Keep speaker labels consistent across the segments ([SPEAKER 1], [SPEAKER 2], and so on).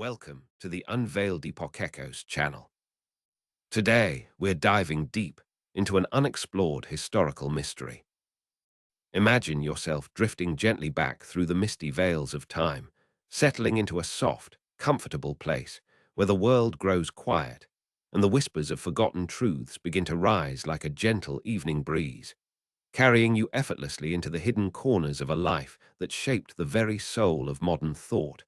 [SPEAKER 1] Welcome to the Unveiled Epoch Echoes channel. Today, we're diving deep into an unexplored historical mystery. Imagine yourself drifting gently back through the misty veils of time, settling into a soft, comfortable place where the world grows quiet and the whispers of forgotten truths begin to rise like a gentle evening breeze, carrying you effortlessly into the hidden corners of a life that shaped the very soul of modern thought.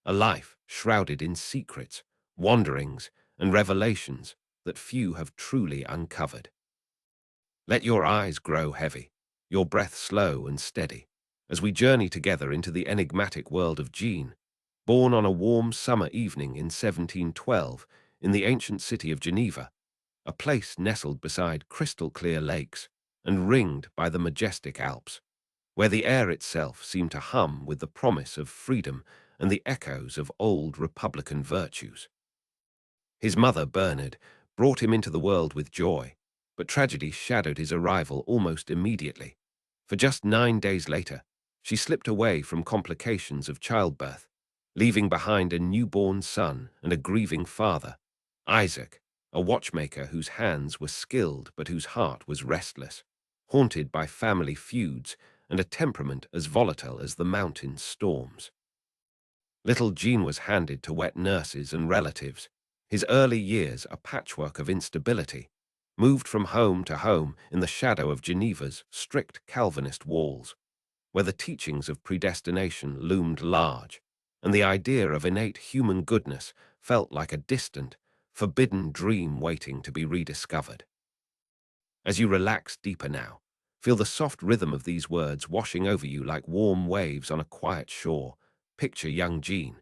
[SPEAKER 1] A life shrouded in secrets, wanderings, and revelations that few have truly uncovered. Let your eyes grow heavy, your breath slow and steady, as we journey together into the enigmatic world of Jean, born on a warm summer evening in 1712 in the ancient city of Geneva, a place nestled beside crystal-clear lakes and ringed by the majestic Alps, where the air itself seemed to hum with the promise of freedom and the echoes of old republican virtues. His mother, Bernard, brought him into the world with joy, but tragedy shadowed his arrival almost immediately. For just 9 days later, she slipped away from complications of childbirth, leaving behind a newborn son and a grieving father, Isaac, a watchmaker whose hands were skilled but whose heart was restless, haunted by family feuds and a temperament as volatile as the mountain storms. Little Jean was handed to wet nurses and relatives, his early years a patchwork of instability, moved from home to home in the shadow of Geneva's strict Calvinist walls, where the teachings of predestination loomed large, and the idea of innate human goodness felt like a distant, forbidden dream waiting to be rediscovered. As you relax deeper now, feel the soft rhythm of these words washing over you like warm waves on a quiet shore. Picture young Jean,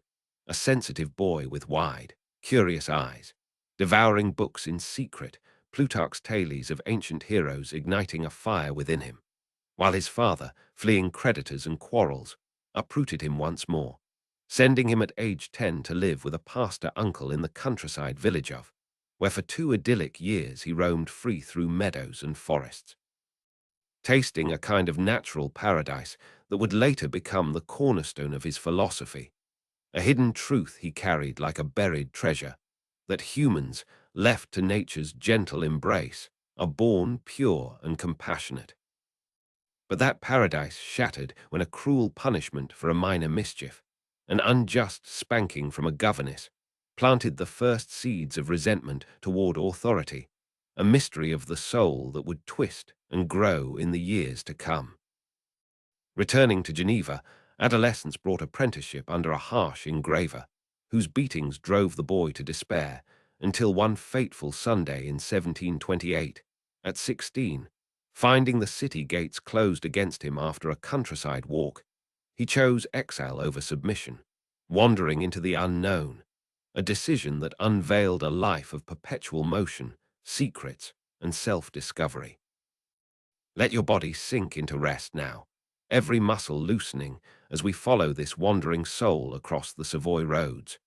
[SPEAKER 1] a sensitive boy with wide, curious eyes, devouring books in secret, Plutarch's tales of ancient heroes igniting a fire within him, while his father, fleeing creditors and quarrels, uprooted him once more, sending him at age 10 to live with a pastor uncle in the countryside village of, where for 2 idyllic years he roamed free through meadows and forests, tasting a kind of natural paradise that would later become the cornerstone of his philosophy, a hidden truth he carried like a buried treasure, that humans, left to nature's gentle embrace, are born pure and compassionate. But that paradise shattered when a cruel punishment for a minor mischief, an unjust spanking from a governess, planted the first seeds of resentment toward authority, a mystery of the soul that would twist and grow in the years to come. Returning to Geneva, adolescence brought apprenticeship under a harsh engraver, whose beatings drove the boy to despair, until one fateful Sunday in 1728, at 16, finding the city gates closed against him after a countryside walk, he chose exile over submission, wandering into the unknown, a decision that unveiled a life of perpetual motion, secrets, and self-discovery. Let your body sink into rest now, every muscle loosening as we follow this wandering soul across the Savoy roads,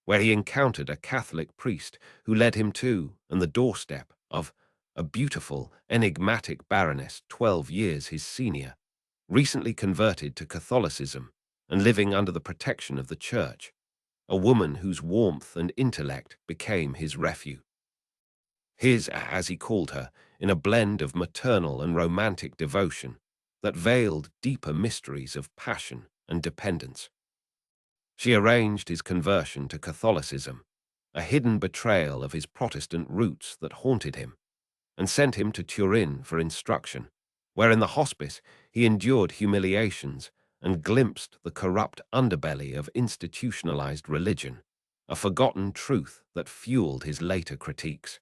[SPEAKER 1] where he encountered a Catholic priest who led him to and the doorstep of a beautiful, enigmatic baroness 12 years his senior, recently converted to Catholicism and living under the protection of the Church, a woman whose warmth and intellect became his refuge. His, as he called her, in a blend of maternal and romantic devotion that veiled deeper mysteries of passion and dependence. She arranged his conversion to Catholicism, a hidden betrayal of his Protestant roots that haunted him, and sent him to Turin for instruction, where in the hospice he endured humiliations and glimpsed the corrupt underbelly of institutionalized religion, a forgotten truth that fueled his later critiques.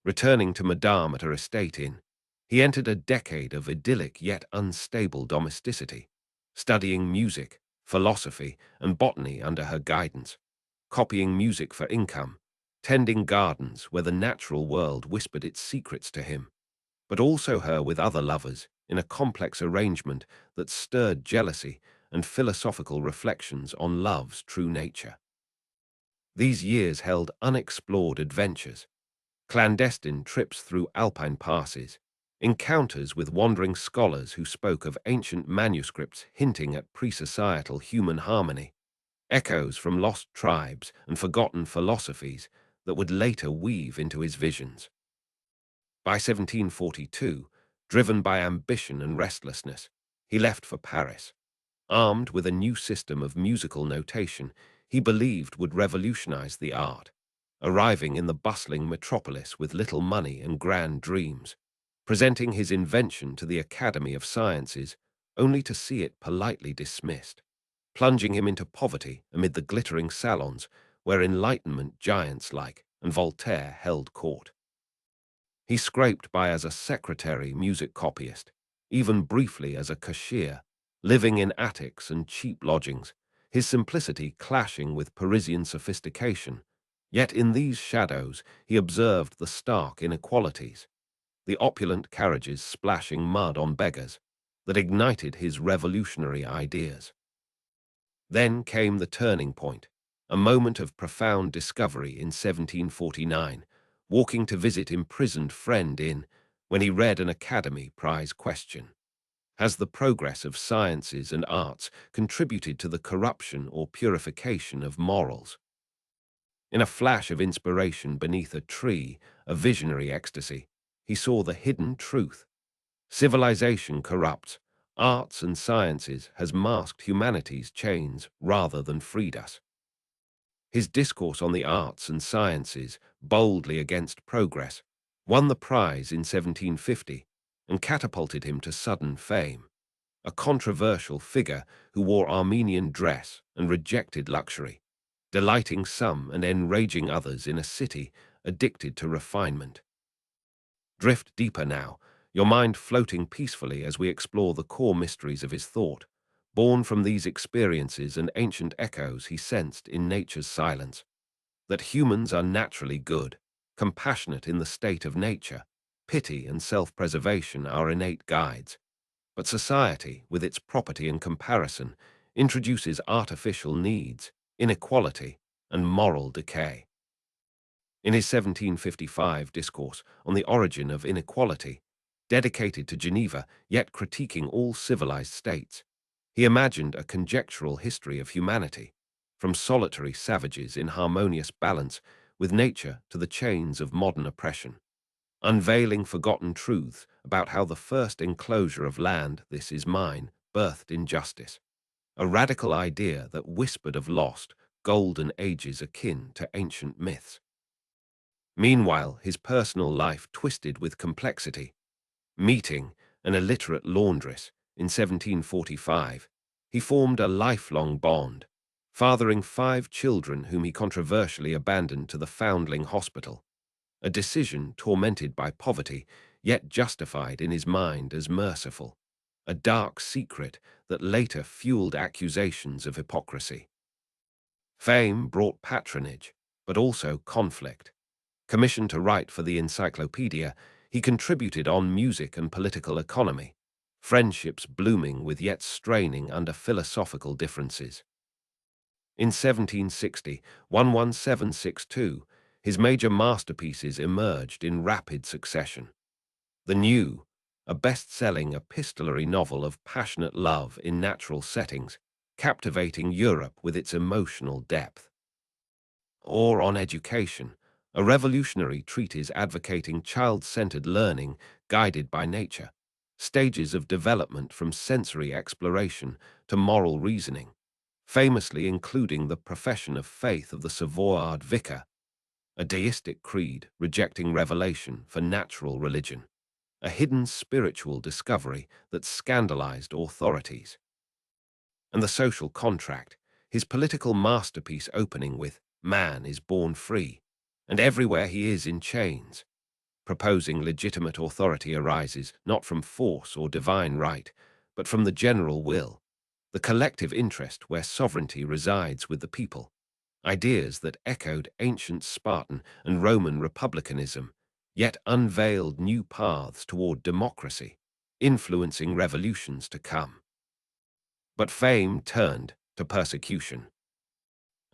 [SPEAKER 1] Returning to Madame at her estate inn, he entered a decade of idyllic yet unstable domesticity, studying music, philosophy, and botany under her guidance, copying music for income, tending gardens where the natural world whispered its secrets to him, but also her with other lovers in a complex arrangement that stirred jealousy and philosophical reflections on love's true nature. These years held unexplored adventures, clandestine trips through alpine passes, encounters with wandering scholars who spoke of ancient manuscripts hinting at pre-societal human harmony, echoes from lost tribes and forgotten philosophies that would later weave into his visions. By 1742, driven by ambition and restlessness, he left for Paris. Armed with a new system of musical notation he believed would revolutionize the art, arriving in the bustling metropolis with little money and grand dreams, presenting his invention to the Academy of Sciences only to see it politely dismissed, plunging him into poverty amid the glittering salons where Enlightenment giants like and Voltaire held court. He scraped by as a secretary music copyist, even briefly as a cashier, living in attics and cheap lodgings, his simplicity clashing with Parisian sophistication. Yet in these shadows he observed the stark inequalities, the opulent carriages splashing mud on beggars, that ignited his revolutionary ideas. Then came the turning point, a moment of profound discovery in 1749, walking to visit imprisoned friend in, when he read an Academy Prize question. Has the progress of sciences and arts contributed to the corruption or purification of morals? In a flash of inspiration beneath a tree, a visionary ecstasy, he saw the hidden truth. Civilization corrupts. Arts and sciences has masked humanity's chains rather than freed us. His discourse on the arts and sciences, boldly against progress, won the prize in 1750 and catapulted him to sudden fame. A controversial figure who wore Armenian dress and rejected luxury, delighting some and enraging others in a city addicted to refinement. Drift deeper now, your mind floating peacefully as we explore the core mysteries of his thought, born from these experiences and ancient echoes he sensed in nature's silence. That humans are naturally good, compassionate in the state of nature, pity and self-preservation are innate guides. But society, with its property and comparison, introduces artificial needs, inequality, and moral decay. In his 1755 discourse on the origin of inequality, dedicated to Geneva yet critiquing all civilized states, he imagined a conjectural history of humanity, from solitary savages in harmonious balance with nature to the chains of modern oppression, unveiling forgotten truths about how the first enclosure of land, this is mine, birthed injustice, a radical idea that whispered of lost, golden ages akin to ancient myths. Meanwhile, his personal life twisted with complexity. Meeting an illiterate laundress in 1745, he formed a lifelong bond, fathering 5 children whom he controversially abandoned to the Foundling Hospital, a decision tormented by poverty, yet justified in his mind as merciful, a dark secret that later fueled accusations of hypocrisy. Fame brought patronage, but also conflict. Commissioned to write for the Encyclopedia, he contributed on music and political economy, friendships blooming with yet straining under philosophical differences. In 1760, 11762, his major masterpieces emerged in rapid succession. The New, a best-selling epistolary novel of passionate love in natural settings, captivating Europe with its emotional depth. Or on education, a revolutionary treatise advocating child-centered learning guided by nature, stages of development from sensory exploration to moral reasoning, famously including the profession of faith of the Savoyard vicar, a deistic creed rejecting revelation for natural religion, a hidden spiritual discovery that scandalized authorities. And The Social Contract, his political masterpiece opening with "Man is born free, and everywhere he is in chains," proposing legitimate authority arises not from force or divine right, but from the general will, the collective interest where sovereignty resides with the people, ideas that echoed ancient Spartan and Roman republicanism, yet unveiled new paths toward democracy, influencing revolutions to come. But fame turned to persecution,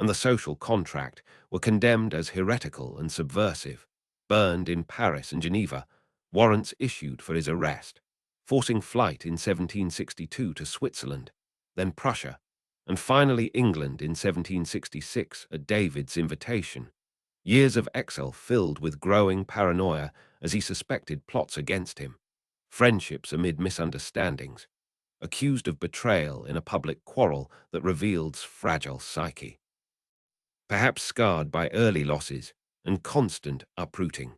[SPEAKER 1] and The Social Contract were condemned as heretical and subversive, burned in Paris and Geneva, warrants issued for his arrest, forcing flight in 1762 to Switzerland, then Prussia, and finally England in 1766 at David's invitation. Years of exile filled with growing paranoia as he suspected plots against him, friendships amid misunderstandings, accused of betrayal in a public quarrel that revealed fragile psyche, perhaps scarred by early losses and constant uprooting.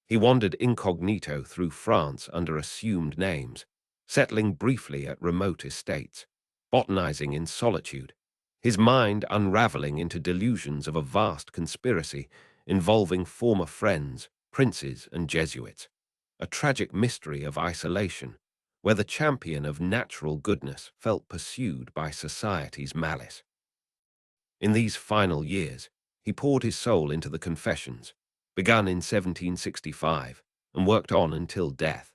[SPEAKER 1] He wandered incognito through France under assumed names, settling briefly at remote estates, botanizing in solitude, his mind unraveling into delusions of a vast conspiracy involving former friends, princes, and Jesuits, a tragic mystery of isolation, where the champion of natural goodness felt pursued by society's malice. In these final years, he poured his soul into the Confessions, begun in 1765 and worked on until death,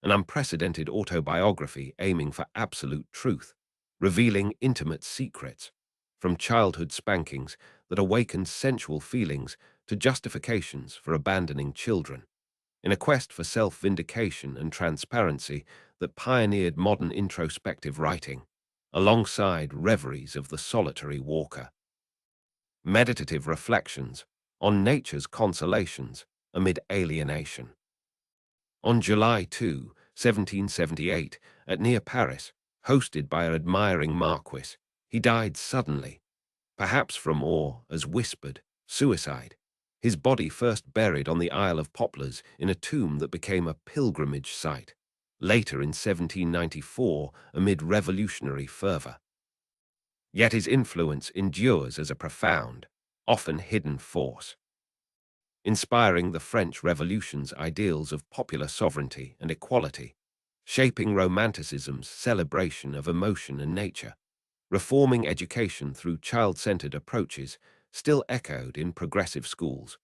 [SPEAKER 1] an unprecedented autobiography aiming for absolute truth, revealing intimate secrets, from childhood spankings that awakened sensual feelings to justifications for abandoning children, in a quest for self-vindication and transparency that pioneered modern introspective writing, alongside reveries of the solitary walker. Meditative reflections on nature's consolations amid alienation. On July 2, 1778, at near Paris, hosted by an admiring marquis, he died suddenly, perhaps from awe as whispered, suicide, his body first buried on the Isle of Poplars in a tomb that became a pilgrimage site, later in 1794 amid revolutionary fervor. Yet his influence endures as a profound, often hidden force, inspiring the French Revolution's ideals of popular sovereignty and equality, shaping Romanticism's celebration of emotion and nature, reforming education through child-centered approaches still echoed in progressive schools,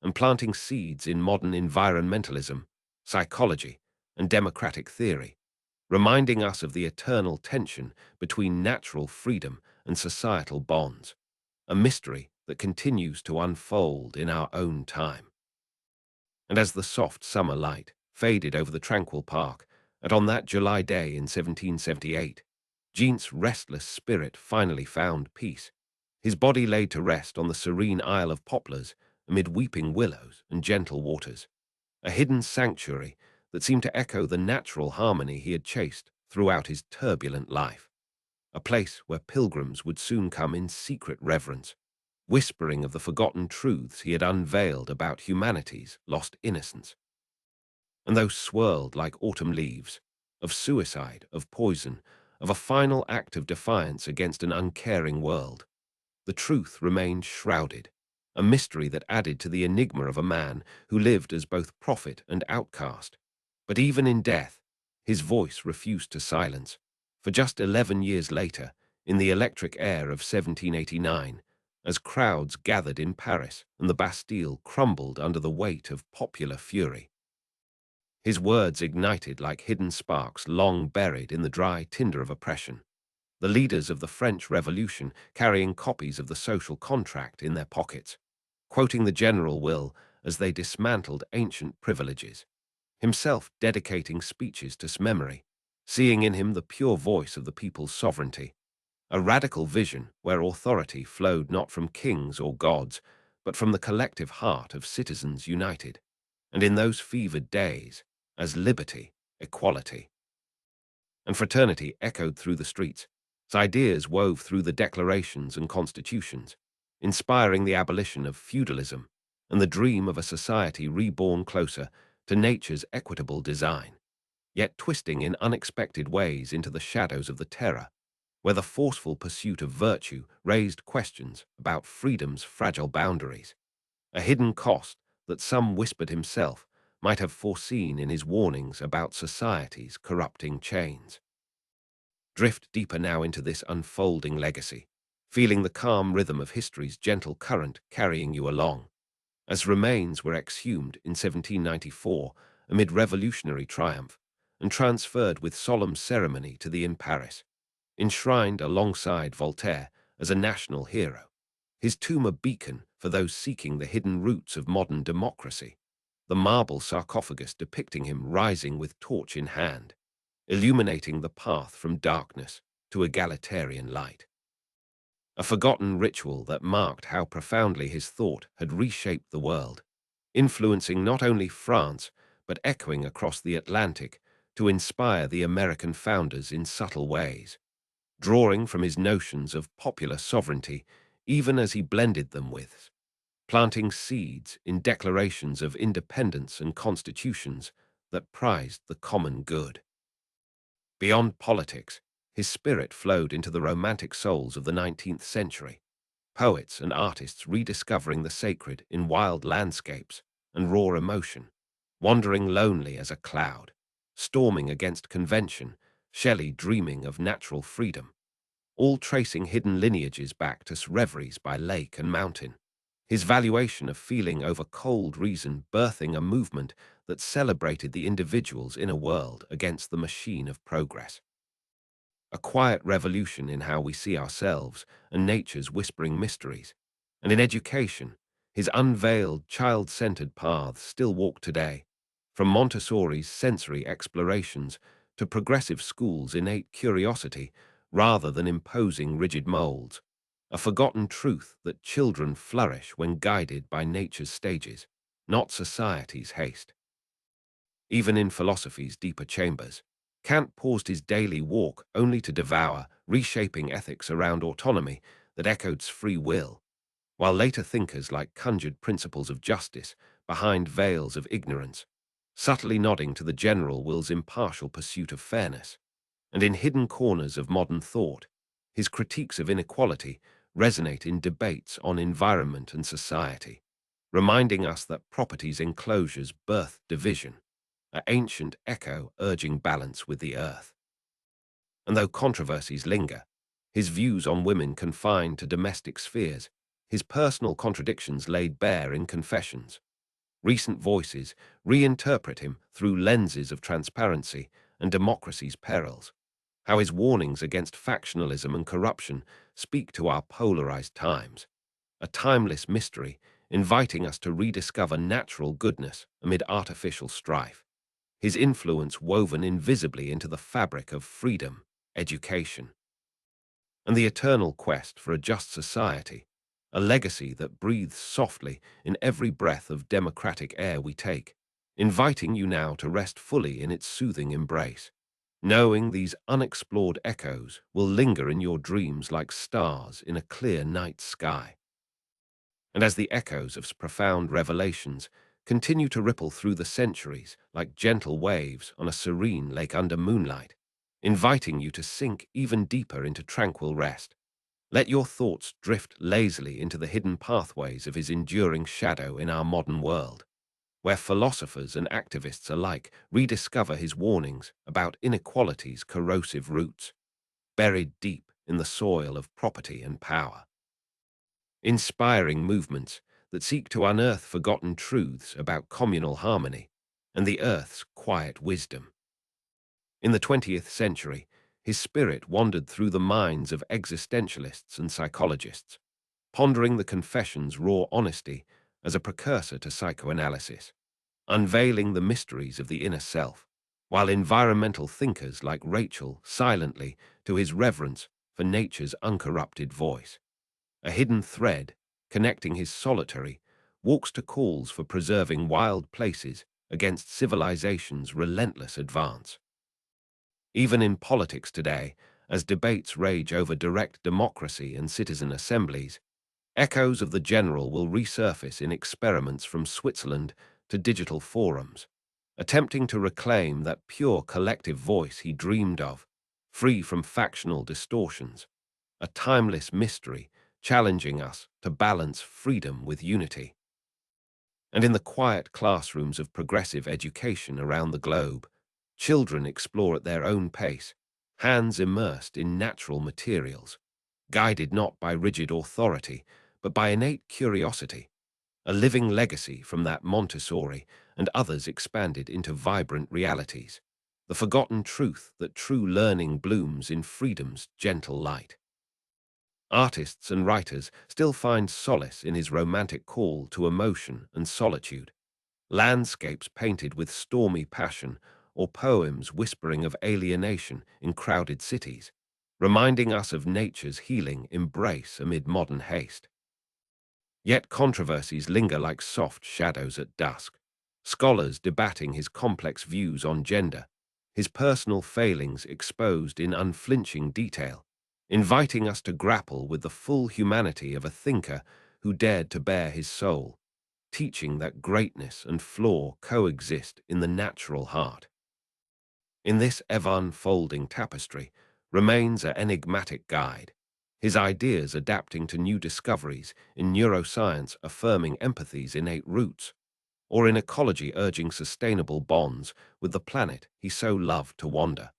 [SPEAKER 1] and planting seeds in modern environmentalism, psychology, and democratic theory, reminding us of the eternal tension between natural freedom and societal bonds, a mystery that continues to unfold in our own time. And as the soft summer light faded over the tranquil park, and on that July day in 1778, Jean's restless spirit finally found peace, his body laid to rest on the serene Isle of Poplars amid weeping willows and gentle waters, a hidden sanctuary that seemed to echo the natural harmony he had chased throughout his turbulent life, a place where pilgrims would soon come in secret reverence, whispering of the forgotten truths he had unveiled about humanity's lost innocence. And those swirled like autumn leaves, of suicide, of poison, of a final act of defiance against an uncaring world, the truth remained shrouded, a mystery that added to the enigma of a man who lived as both prophet and outcast. But even in death, his voice refused to silence, for just 11 years later, in the electric air of 1789, as crowds gathered in Paris and the Bastille crumbled under the weight of popular fury, his words ignited like hidden sparks long buried in the dry tinder of oppression, the leaders of the French Revolution carrying copies of the social contract in their pockets, quoting the general will as they dismantled ancient privileges, himself dedicating speeches to memory, seeing in him the pure voice of the people's sovereignty, a radical vision where authority flowed not from kings or gods, but from the collective heart of citizens united, and in those fevered days, as liberty, equality, and fraternity echoed through the streets, as ideas wove through the declarations and constitutions, inspiring the abolition of feudalism and the dream of a society reborn closer to nature's equitable design, yet twisting in unexpected ways into the shadows of the terror, where the forceful pursuit of virtue raised questions about freedom's fragile boundaries, a hidden cost that some whispered himself might have foreseen in his warnings about society's corrupting chains. Drift deeper now into this unfolding legacy, feeling the calm rhythm of history's gentle current carrying you along, as remains were exhumed in 1794 amid revolutionary triumph and transferred with solemn ceremony to the Inn Paris, enshrined alongside Voltaire as a national hero, his tomb a beacon for those seeking the hidden roots of modern democracy, the marble sarcophagus depicting him rising with torch in hand, illuminating the path from darkness to egalitarian light. a forgotten ritual that marked how profoundly his thought had reshaped the world, influencing not only France, but echoing across the Atlantic to inspire the American founders in subtle ways, drawing from his notions of popular sovereignty even as he blended them with, planting seeds in declarations of independence and constitutions that prized the common good. Beyond politics, his spirit flowed into the romantic souls of the 19th century, poets and artists rediscovering the sacred in wild landscapes and raw emotion, wandering lonely as a cloud, storming against convention, Shelley dreaming of natural freedom, all tracing hidden lineages back to reveries by lake and mountain. His valuation of feeling over cold reason birthing a movement that celebrated the individual's inner world against the machine of progress. A quiet revolution in how we see ourselves and nature's whispering mysteries. And in education, his unveiled, child-centered paths still walk today, from Montessori's sensory explorations to progressive schools' innate curiosity rather than imposing rigid molds, a forgotten truth that children flourish when guided by nature's stages, not society's haste. Even in philosophy's deeper chambers, Kant paused his daily walk only to devour, reshaping ethics around autonomy that echoed free will, while later thinkers like conjured principles of justice behind veils of ignorance, subtly nodding to the general will's impartial pursuit of fairness. And in hidden corners of modern thought, his critiques of inequality resonate in debates on environment and society, reminding us that property's enclosures birth division, an ancient echo urging balance with the earth. And though controversies linger, his views on women confined to domestic spheres, his personal contradictions laid bare in confessions, recent voices reinterpret him through lenses of transparency and democracy's perils, how his warnings against factionalism and corruption speak to our polarized times, a timeless mystery inviting us to rediscover natural goodness amid artificial strife, his influence woven invisibly into the fabric of freedom, education, and the eternal quest for a just society, a legacy that breathes softly in every breath of democratic air we take, inviting you now to rest fully in its soothing embrace, knowing these unexplored echoes will linger in your dreams like stars in a clear night sky. And as the echoes of profound revelations continue to ripple through the centuries like gentle waves on a serene lake under moonlight, inviting you to sink even deeper into tranquil rest, let your thoughts drift lazily into the hidden pathways of his enduring shadow in our modern world, where philosophers and activists alike rediscover his warnings about inequality's corrosive roots, buried deep in the soil of property and power. Inspiring movements that seek to unearth forgotten truths about communal harmony and the earth's quiet wisdom. In the 20th century, his spirit wandered through the minds of existentialists and psychologists, pondering the confession's raw honesty as a precursor to psychoanalysis, unveiling the mysteries of the inner self, while environmental thinkers like Rachel silently to his reverence for nature's uncorrupted voice. A hidden thread, connecting his solitary, walks to calls for preserving wild places against civilization's relentless advance. Even in politics today, as debates rage over direct democracy and citizen assemblies, echoes of the general will resurface in experiments from Switzerland to digital forums, attempting to reclaim that pure collective voice he dreamed of, free from factional distortions, a timeless mystery challenging us to balance freedom with unity. And in the quiet classrooms of progressive education around the globe, children explore at their own pace, hands immersed in natural materials, guided not by rigid authority, but by innate curiosity, a living legacy from that Montessori and others expanded into vibrant realities, the forgotten truth that true learning blooms in freedom's gentle light. Artists and writers still find solace in his romantic call to emotion and solitude, landscapes painted with stormy passion or poems whispering of alienation in crowded cities, reminding us of nature's healing embrace amid modern haste. Yet controversies linger like soft shadows at dusk, scholars debating his complex views on gender, his personal failings exposed in unflinching detail, inviting us to grapple with the full humanity of a thinker who dared to bare his soul, teaching that greatness and flaw coexist in the natural heart. In this ever-unfolding tapestry remains an enigmatic guide, his ideas adapting to new discoveries in neuroscience affirming empathy's innate roots, or in ecology urging sustainable bonds with the planet he so loved to wander,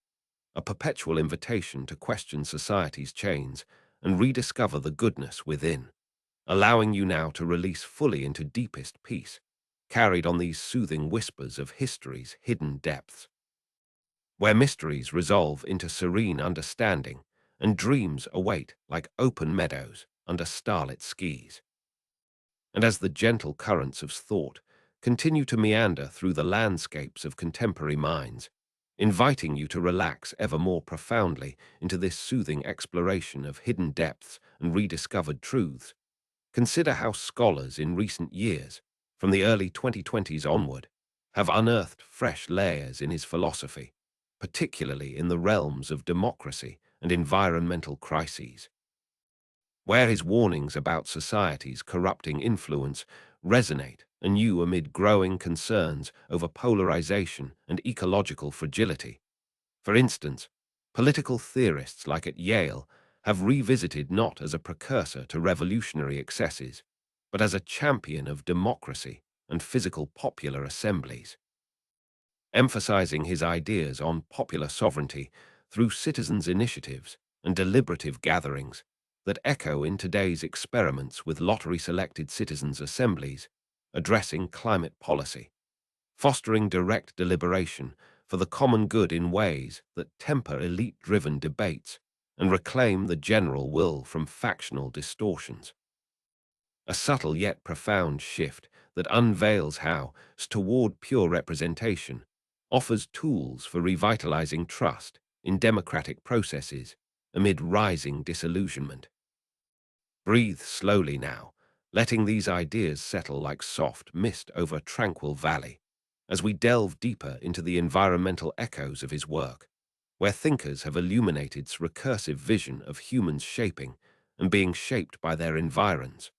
[SPEAKER 1] a perpetual invitation to question society's chains and rediscover the goodness within, allowing you now to release fully into deepest peace, carried on these soothing whispers of history's hidden depths, where mysteries resolve into serene understanding and dreams await like open meadows under starlit skies. And as the gentle currents of thought continue to meander through the landscapes of contemporary minds, inviting you to relax ever more profoundly into this soothing exploration of hidden depths and rediscovered truths, consider how scholars in recent years, from the early 2020s onward, have unearthed fresh layers in his philosophy, particularly in the realms of democracy and environmental crises, where his warnings about society's corrupting influence resonate anew amid growing concerns over polarization and ecological fragility. For instance, political theorists like at Yale have revisited not as a precursor to revolutionary excesses, but as a champion of democracy and physical popular assemblies, emphasizing his ideas on popular sovereignty through citizens' initiatives and deliberative gatherings that echo in today's experiments with lottery-selected citizens' assemblies, addressing climate policy, fostering direct deliberation for the common good in ways that temper elite-driven debates and reclaim the general will from factional distortions. A subtle yet profound shift that unveils how, toward pure representation, offers tools for revitalizing trust in democratic processes amid rising disillusionment. Breathe slowly now, letting these ideas settle like soft mist over a tranquil valley, as we delve deeper into the environmental echoes of his work, where thinkers have illuminated its recursive vision of humans shaping and being shaped by their environs,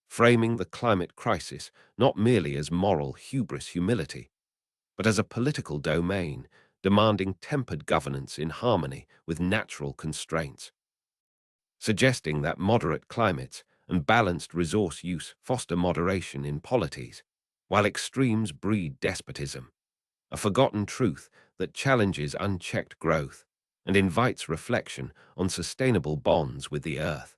[SPEAKER 1] framing the climate crisis not merely as moral humility, but as a political domain demanding tempered governance in harmony with natural constraints, suggesting that moderate climates and balanced resource use foster moderation in polities, while extremes breed despotism, a forgotten truth that challenges unchecked growth and invites reflection on sustainable bonds with the earth,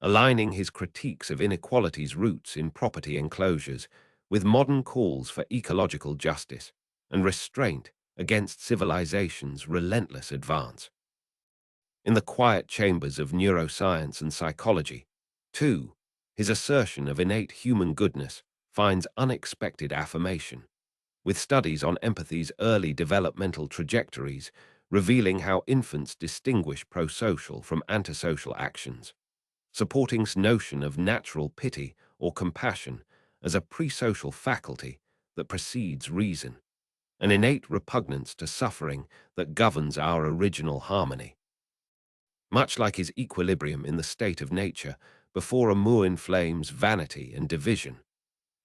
[SPEAKER 1] aligning his critiques of inequality's roots in property enclosures with modern calls for ecological justice and restraint against civilization's relentless advance. In the quiet chambers of neuroscience and psychology, too, his assertion of innate human goodness finds unexpected affirmation, with studies on empathy's early developmental trajectories revealing how infants distinguish prosocial from antisocial actions, supporting his notion of natural pity or compassion as a presocial faculty that precedes reason, an innate repugnance to suffering that governs our original harmony. Much like his equilibrium in the state of nature before a moor inflames vanity and division,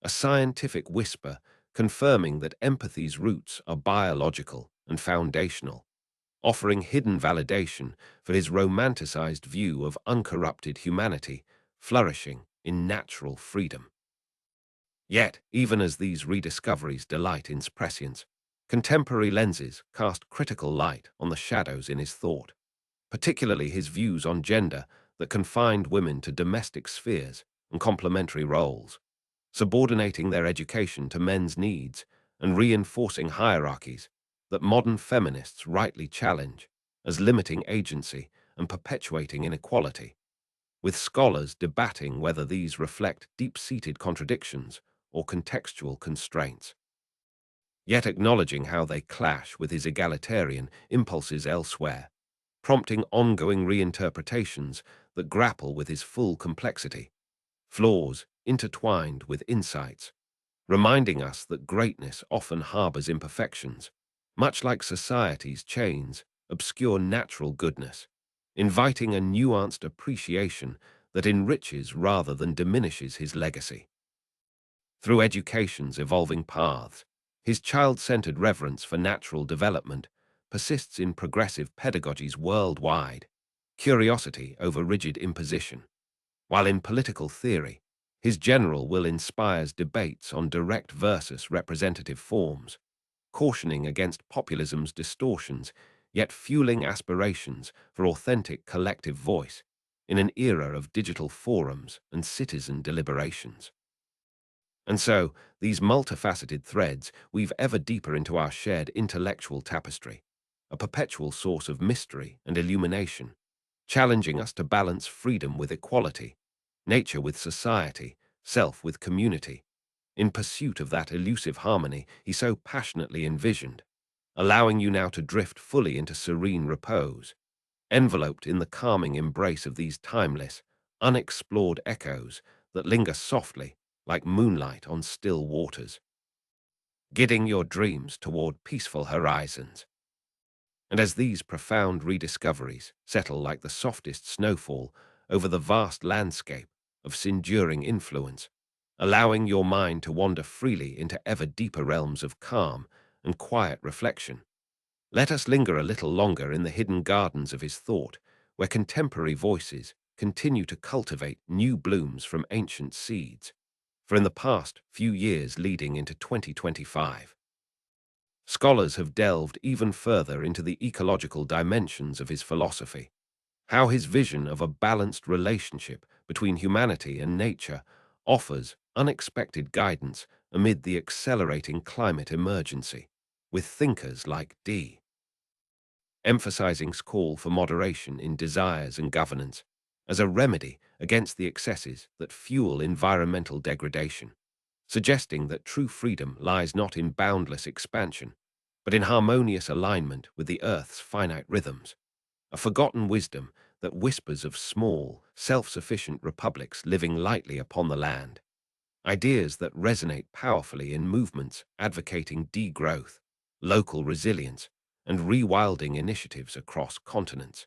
[SPEAKER 1] a scientific whisper confirming that empathy's roots are biological and foundational, offering hidden validation for his romanticized view of uncorrupted humanity flourishing in natural freedom. Yet, even as these rediscoveries delight in prescience, contemporary lenses cast critical light on the shadows in his thought, particularly his views on gender that confined women to domestic spheres and complementary roles, subordinating their education to men's needs and reinforcing hierarchies that modern feminists rightly challenge as limiting agency and perpetuating inequality, with scholars debating whether these reflect deep-seated contradictions or contextual constraints, yet acknowledging how they clash with his egalitarian impulses elsewhere, prompting ongoing reinterpretations that grapple with his full complexity, flaws intertwined with insights, reminding us that greatness often harbors imperfections, much like society's chains obscure natural goodness, inviting a nuanced appreciation that enriches rather than diminishes his legacy. Through education's evolving paths, his child-centered reverence for natural development persists in progressive pedagogies worldwide, curiosity over rigid imposition, while in political theory, his general will inspires debates on direct versus representative forms, cautioning against populism's distortions, yet fueling aspirations for authentic collective voice in an era of digital forums and citizen deliberations. And so, these multifaceted threads weave ever deeper into our shared intellectual tapestry, a perpetual source of mystery and illumination, challenging us to balance freedom with equality, nature with society, self with community, in pursuit of that elusive harmony he so passionately envisioned, allowing you now to drift fully into serene repose, enveloped in the calming embrace of these timeless, unexplored echoes that linger softly like moonlight on still waters, guiding your dreams toward peaceful horizons. And as these profound rediscoveries settle like the softest snowfall over the vast landscape of enduring influence, allowing your mind to wander freely into ever deeper realms of calm and quiet reflection, let us linger a little longer in the hidden gardens of his thought, where contemporary voices continue to cultivate new blooms from ancient seeds. For in the past few years leading into 2025, scholars have delved even further into the ecological dimensions of his philosophy, how his vision of a balanced relationship between humanity and nature offers unexpected guidance amid the accelerating climate emergency, with thinkers like D. emphasizing call for moderation in desires and governance as a remedy against the excesses that fuel environmental degradation, suggesting that true freedom lies not in boundless expansion, but in harmonious alignment with the Earth's finite rhythms, a forgotten wisdom that whispers of small, self-sufficient republics living lightly upon the land, ideas that resonate powerfully in movements advocating degrowth, local resilience, and rewilding initiatives across continents,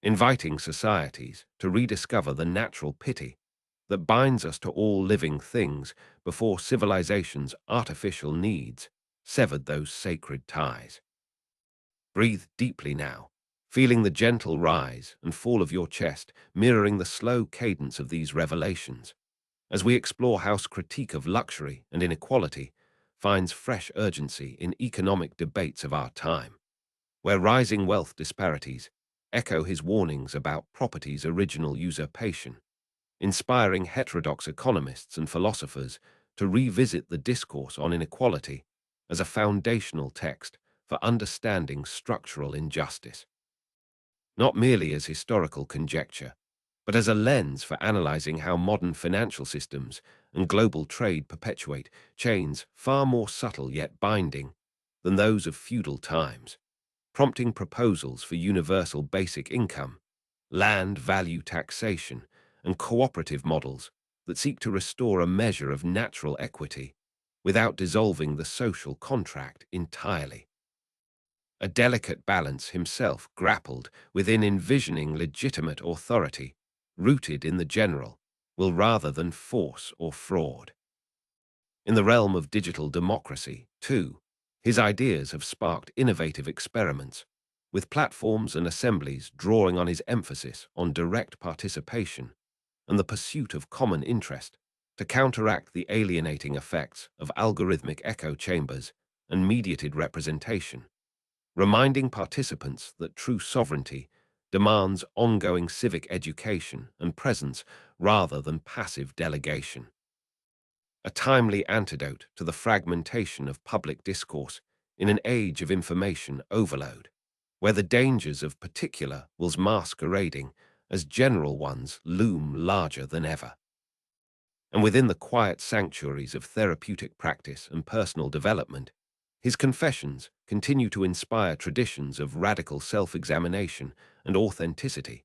[SPEAKER 1] inviting societies to rediscover the natural pity that binds us to all living things before civilization's artificial needs severed those sacred ties. Breathe deeply now, feeling the gentle rise and fall of your chest mirroring the slow cadence of these revelations, as we explore how critique of luxury and inequality finds fresh urgency in economic debates of our time, where rising wealth disparities echo his warnings about property's original usurpation, inspiring heterodox economists and philosophers to revisit the discourse on inequality as a foundational text for understanding structural injustice, not merely as historical conjecture, but as a lens for analyzing how modern financial systems and global trade perpetuate chains far more subtle yet binding than those of feudal times, prompting proposals for universal basic income, land value taxation, and cooperative models that seek to restore a measure of natural equity without dissolving the social contract entirely. A delicate balance himself grappled within envisioning legitimate authority, rooted in the general, will rather than force or fraud. In the realm of digital democracy, too, his ideas have sparked innovative experiments, with platforms and assemblies drawing on his emphasis on direct participation and the pursuit of common interest to counteract the alienating effects of algorithmic echo chambers and mediated representation, reminding participants that true sovereignty demands ongoing civic education and presence rather than passive delegation. A timely antidote to the fragmentation of public discourse in an age of information overload, where the dangers of particular wills masquerading as general ones loom larger than ever. And within the quiet sanctuaries of therapeutic practice and personal development, His confessions continue to inspire traditions of radical self-examination and authenticity,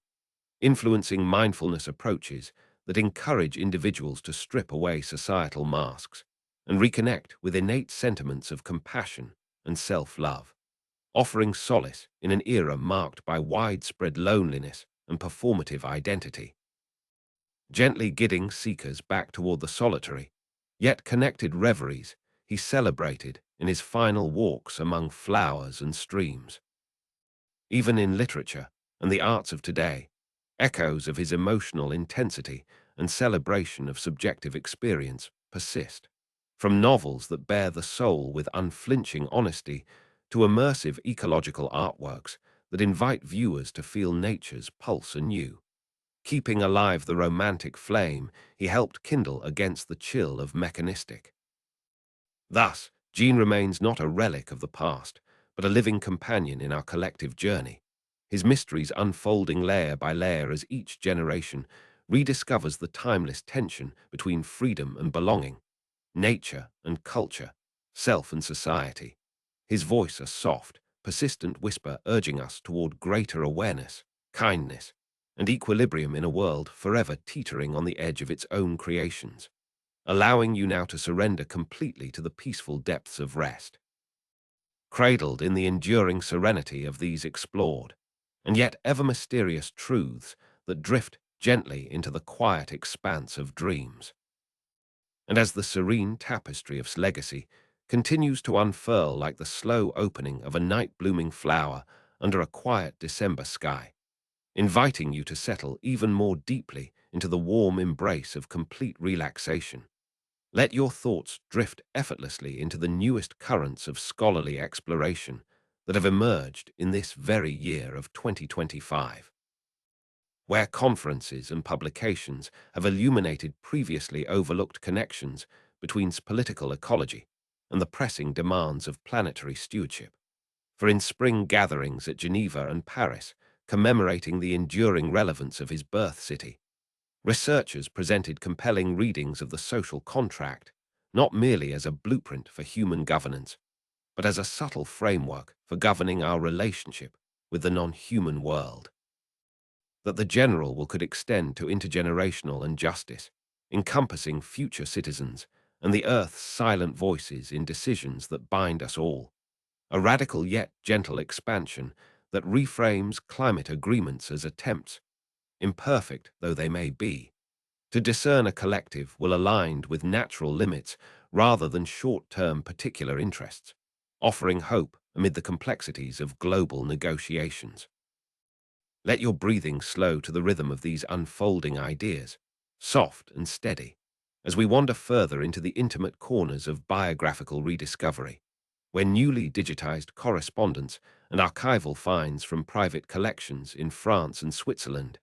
[SPEAKER 1] influencing mindfulness approaches that encourage individuals to strip away societal masks and reconnect with innate sentiments of compassion and self-love, offering solace in an era marked by widespread loneliness and performative identity. Gently guiding seekers back toward the solitary, yet connected reveries he celebrated in his final walks among flowers and streams. Even in literature and the arts of today, echoes of his emotional intensity and celebration of subjective experience persist. From novels that bear the soul with unflinching honesty to immersive ecological artworks that invite viewers to feel nature's pulse anew. Keeping alive the romantic flame he helped kindle against the chill of mechanistic. Thus, Jean remains not a relic of the past, but a living companion in our collective journey, his mysteries unfolding layer by layer as each generation rediscovers the timeless tension between freedom and belonging, nature and culture, self and society. His voice a soft, persistent whisper urging us toward greater awareness, kindness, and equilibrium in a world forever teetering on the edge of its own creations, allowing you now to surrender completely to the peaceful depths of rest. Cradled in the enduring serenity of these explored, and yet ever mysterious truths that drift gently into the quiet expanse of dreams. And as the serene tapestry of legacy continues to unfurl like the slow opening of a night-blooming flower under a quiet December sky, inviting you to settle even more deeply into the warm embrace of complete relaxation. Let your thoughts drift effortlessly into the newest currents of scholarly exploration that have emerged in this very year of 2025, where conferences and publications have illuminated previously overlooked connections between political ecology and the pressing demands of planetary stewardship. For in spring gatherings at Geneva and Paris, commemorating the enduring relevance of his birth city, researchers presented compelling readings of the social contract, not merely as a blueprint for human governance, but as a subtle framework for governing our relationship with the non-human world. That the general will could extend to intergenerational and justice, encompassing future citizens and the earth's silent voices in decisions that bind us all. A radical yet gentle expansion that reframes climate agreements as attempts, imperfect though they may be, to discern a collective will aligned with natural limits rather than short-term particular interests, offering hope amid the complexities of global negotiations. Let your breathing slow to the rhythm of these unfolding ideas, soft and steady, as we wander further into the intimate corners of biographical rediscovery, where newly digitized correspondence and archival finds from private collections in France and Switzerland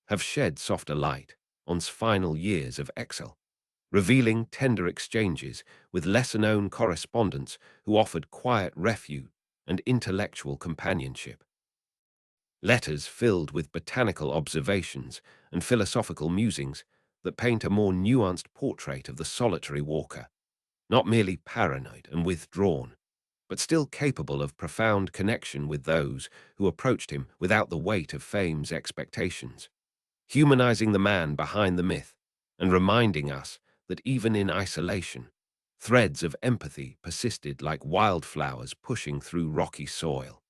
[SPEAKER 1] have shed softer light on's final years of exile, revealing tender exchanges with lesser-known correspondents who offered quiet refuge and intellectual companionship. Letters filled with botanical observations and philosophical musings that paint a more nuanced portrait of the solitary walker, not merely paranoid and withdrawn, but still capable of profound connection with those who approached him without the weight of fame's expectations, humanizing the man behind the myth and reminding us that even in isolation, threads of empathy persisted like wildflowers pushing through rocky soil.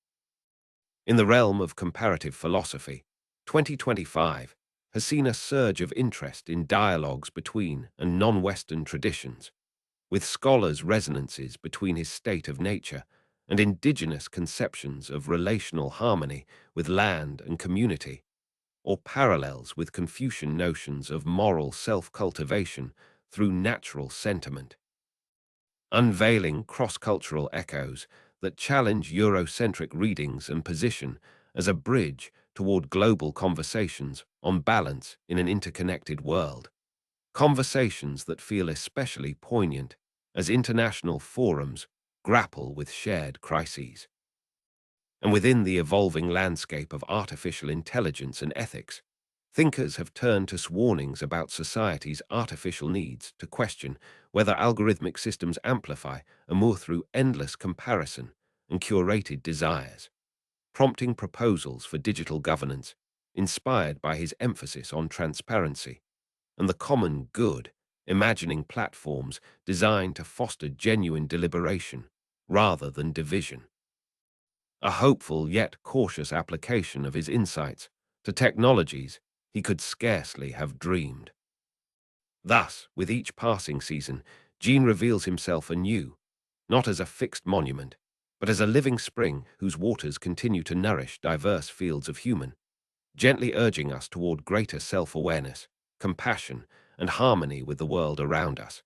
[SPEAKER 1] In the realm of comparative philosophy, 2025 has seen a surge of interest in dialogues between and non-Western traditions, with scholars' resonances between his state of nature and indigenous conceptions of relational harmony with land and community, or parallels with Confucian notions of moral self-cultivation through natural sentiment, unveiling cross-cultural echoes that challenge Eurocentric readings and position as a bridge toward global conversations on balance in an interconnected world. Conversations that feel especially poignant as international forums grapple with shared crises. And within the evolving landscape of artificial intelligence and ethics, Thinkers have turned to warnings about society's artificial needs to question whether algorithmic systems amplify or move through endless comparison and curated desires, prompting proposals for digital governance inspired by his emphasis on transparency and the common good, imagining platforms designed to foster genuine deliberation rather than division. A hopeful yet cautious application of his insights to technologies he could scarcely have dreamed. Thus, with each passing season, Jean reveals himself anew, not as a fixed monument, but as a living spring whose waters continue to nourish diverse fields of human, gently urging us toward greater self-awareness, compassion, and harmony with the world around us,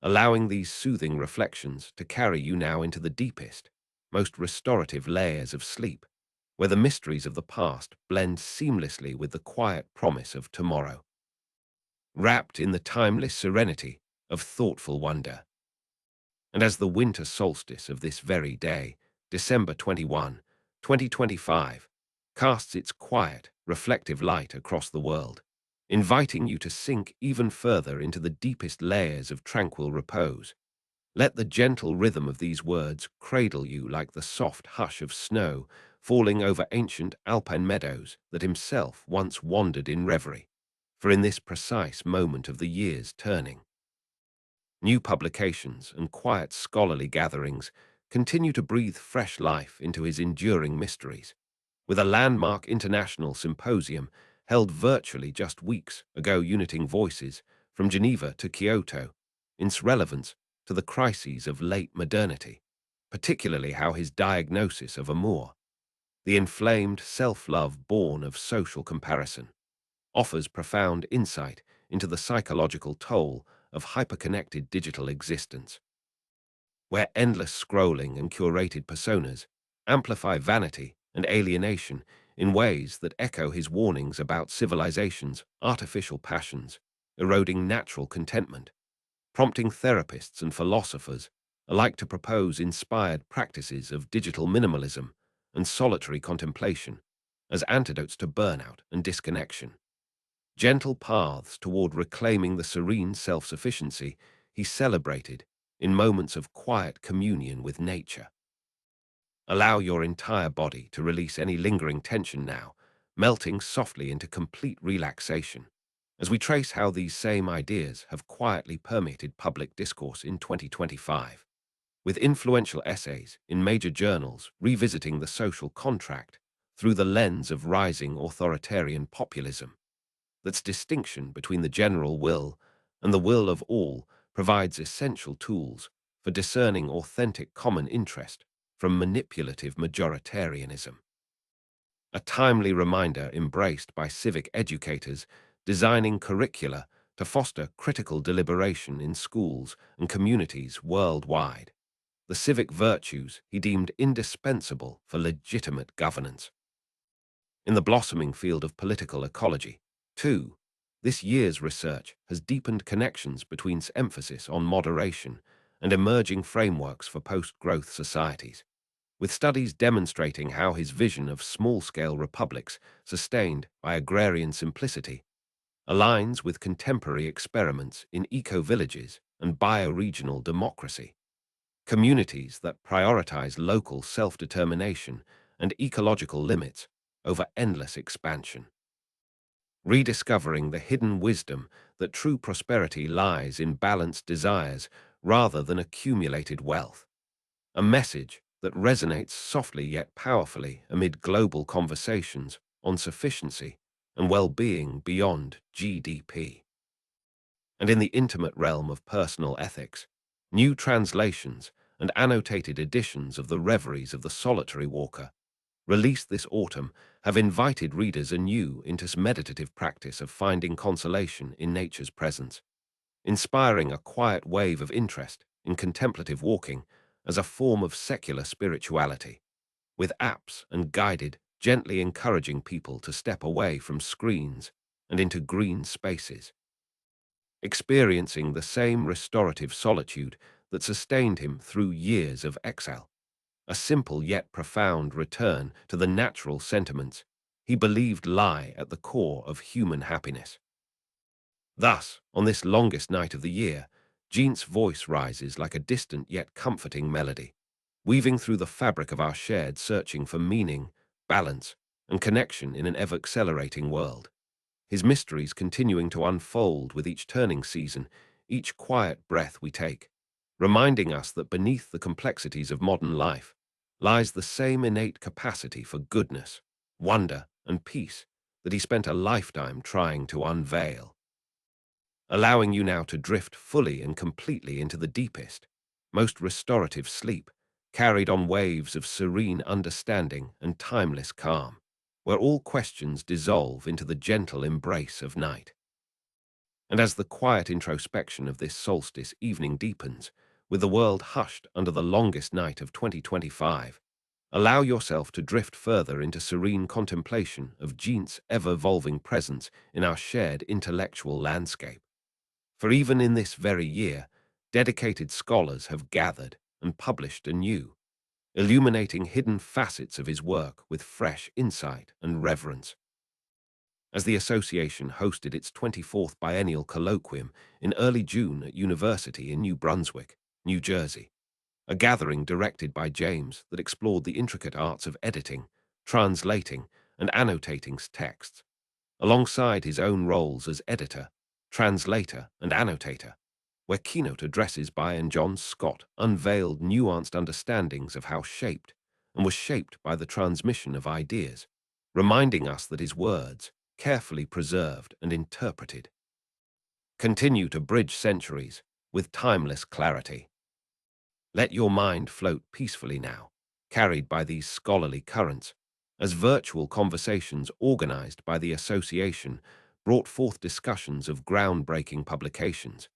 [SPEAKER 1] allowing these soothing reflections to carry you now into the deepest, most restorative layers of sleep, where the mysteries of the past blend seamlessly with the quiet promise of tomorrow, wrapped in the timeless serenity of thoughtful wonder. And as the winter solstice of this very day, December 21, 2025, casts its quiet, reflective light across the world, inviting you to sink even further into the deepest layers of tranquil repose, let the gentle rhythm of these words cradle you like the soft hush of snow falling over ancient alpine meadows that himself once wandered in reverie. For in this precise moment of the year's turning, new publications and quiet scholarly gatherings continue to breathe fresh life into his enduring mysteries, with a landmark international symposium held virtually just weeks ago uniting voices from Geneva to Kyoto in its relevance to the crises of late modernity, particularly how his diagnosis of amour, the inflamed self-love born of social comparison, offers profound insight into the psychological toll of hyperconnected digital existence, where endless scrolling and curated personas amplify vanity and alienation in ways that echo his warnings about civilization's artificial passions, eroding natural contentment, prompting therapists and philosophers alike to propose inspired practices of digital minimalism and solitary contemplation as antidotes to burnout and disconnection. Gentle paths toward reclaiming the serene self-sufficiency he celebrated in moments of quiet communion with nature. Allow your entire body to release any lingering tension now, melting softly into complete relaxation, as we trace how these same ideas have quietly permeated public discourse in 2025, with influential essays in major journals revisiting the social contract through the lens of rising authoritarian populism. That's distinction between the general will and the will of all provides essential tools for discerning authentic common interest from manipulative majoritarianism. A timely reminder embraced by civic educators designing curricula to foster critical deliberation in schools and communities worldwide, the civic virtues he deemed indispensable for legitimate governance. In the blossoming field of political ecology, too, this year's research has deepened connections between its emphasis on moderation and emerging frameworks for post-growth societies, with studies demonstrating how his vision of small-scale republics sustained by agrarian simplicity aligns with contemporary experiments in eco-villages and bioregional democracy, communities that prioritize local self-determination and ecological limits over endless expansion, rediscovering the hidden wisdom that true prosperity lies in balanced desires rather than accumulated wealth, a message that resonates softly yet powerfully amid global conversations on sufficiency and well-being beyond GDP. And in the intimate realm of personal ethics, new translations and annotated editions of the Reveries of the Solitary Walker, released this autumn, have invited readers anew into this meditative practice of finding consolation in nature's presence, inspiring a quiet wave of interest in contemplative walking as a form of secular spirituality, with apps and guided, gently encouraging people to step away from screens and into green spaces, experiencing the same restorative solitude that sustained him through years of exile, a simple yet profound return to the natural sentiments he believed lie at the core of human happiness. Thus, on this longest night of the year, Jean's voice rises like a distant yet comforting melody, weaving through the fabric of our shared searching for meaning, balance, and connection in an ever-accelerating world. His mysteries continuing to unfold with each turning season, each quiet breath we take, reminding us that beneath the complexities of modern life lies the same innate capacity for goodness, wonder, and peace that he spent a lifetime trying to unveil. Allowing you now to drift fully and completely into the deepest, most restorative sleep, carried on waves of serene understanding and timeless calm, where all questions dissolve into the gentle embrace of night. And as the quiet introspection of this solstice evening deepens, with the world hushed under the longest night of 2025, allow yourself to drift further into serene contemplation of Jean's ever-evolving presence in our shared intellectual landscape. For even in this very year, dedicated scholars have gathered and published anew, illuminating hidden facets of his work with fresh insight and reverence. As the association hosted its 24th biennial colloquium in early June at University in New Brunswick, New Jersey, a gathering directed by James that explored the intricate arts of editing, translating, and annotating texts, alongside his own roles as editor, translator, and annotator, where keynote addresses by and John Scott unveiled nuanced understandings of how shaped and was shaped by the transmission of ideas, reminding us that his words, carefully preserved and interpreted, continue to bridge centuries with timeless clarity. Let your mind float peacefully now, carried by these scholarly currents, as virtual conversations organized by the association brought forth discussions of groundbreaking publications,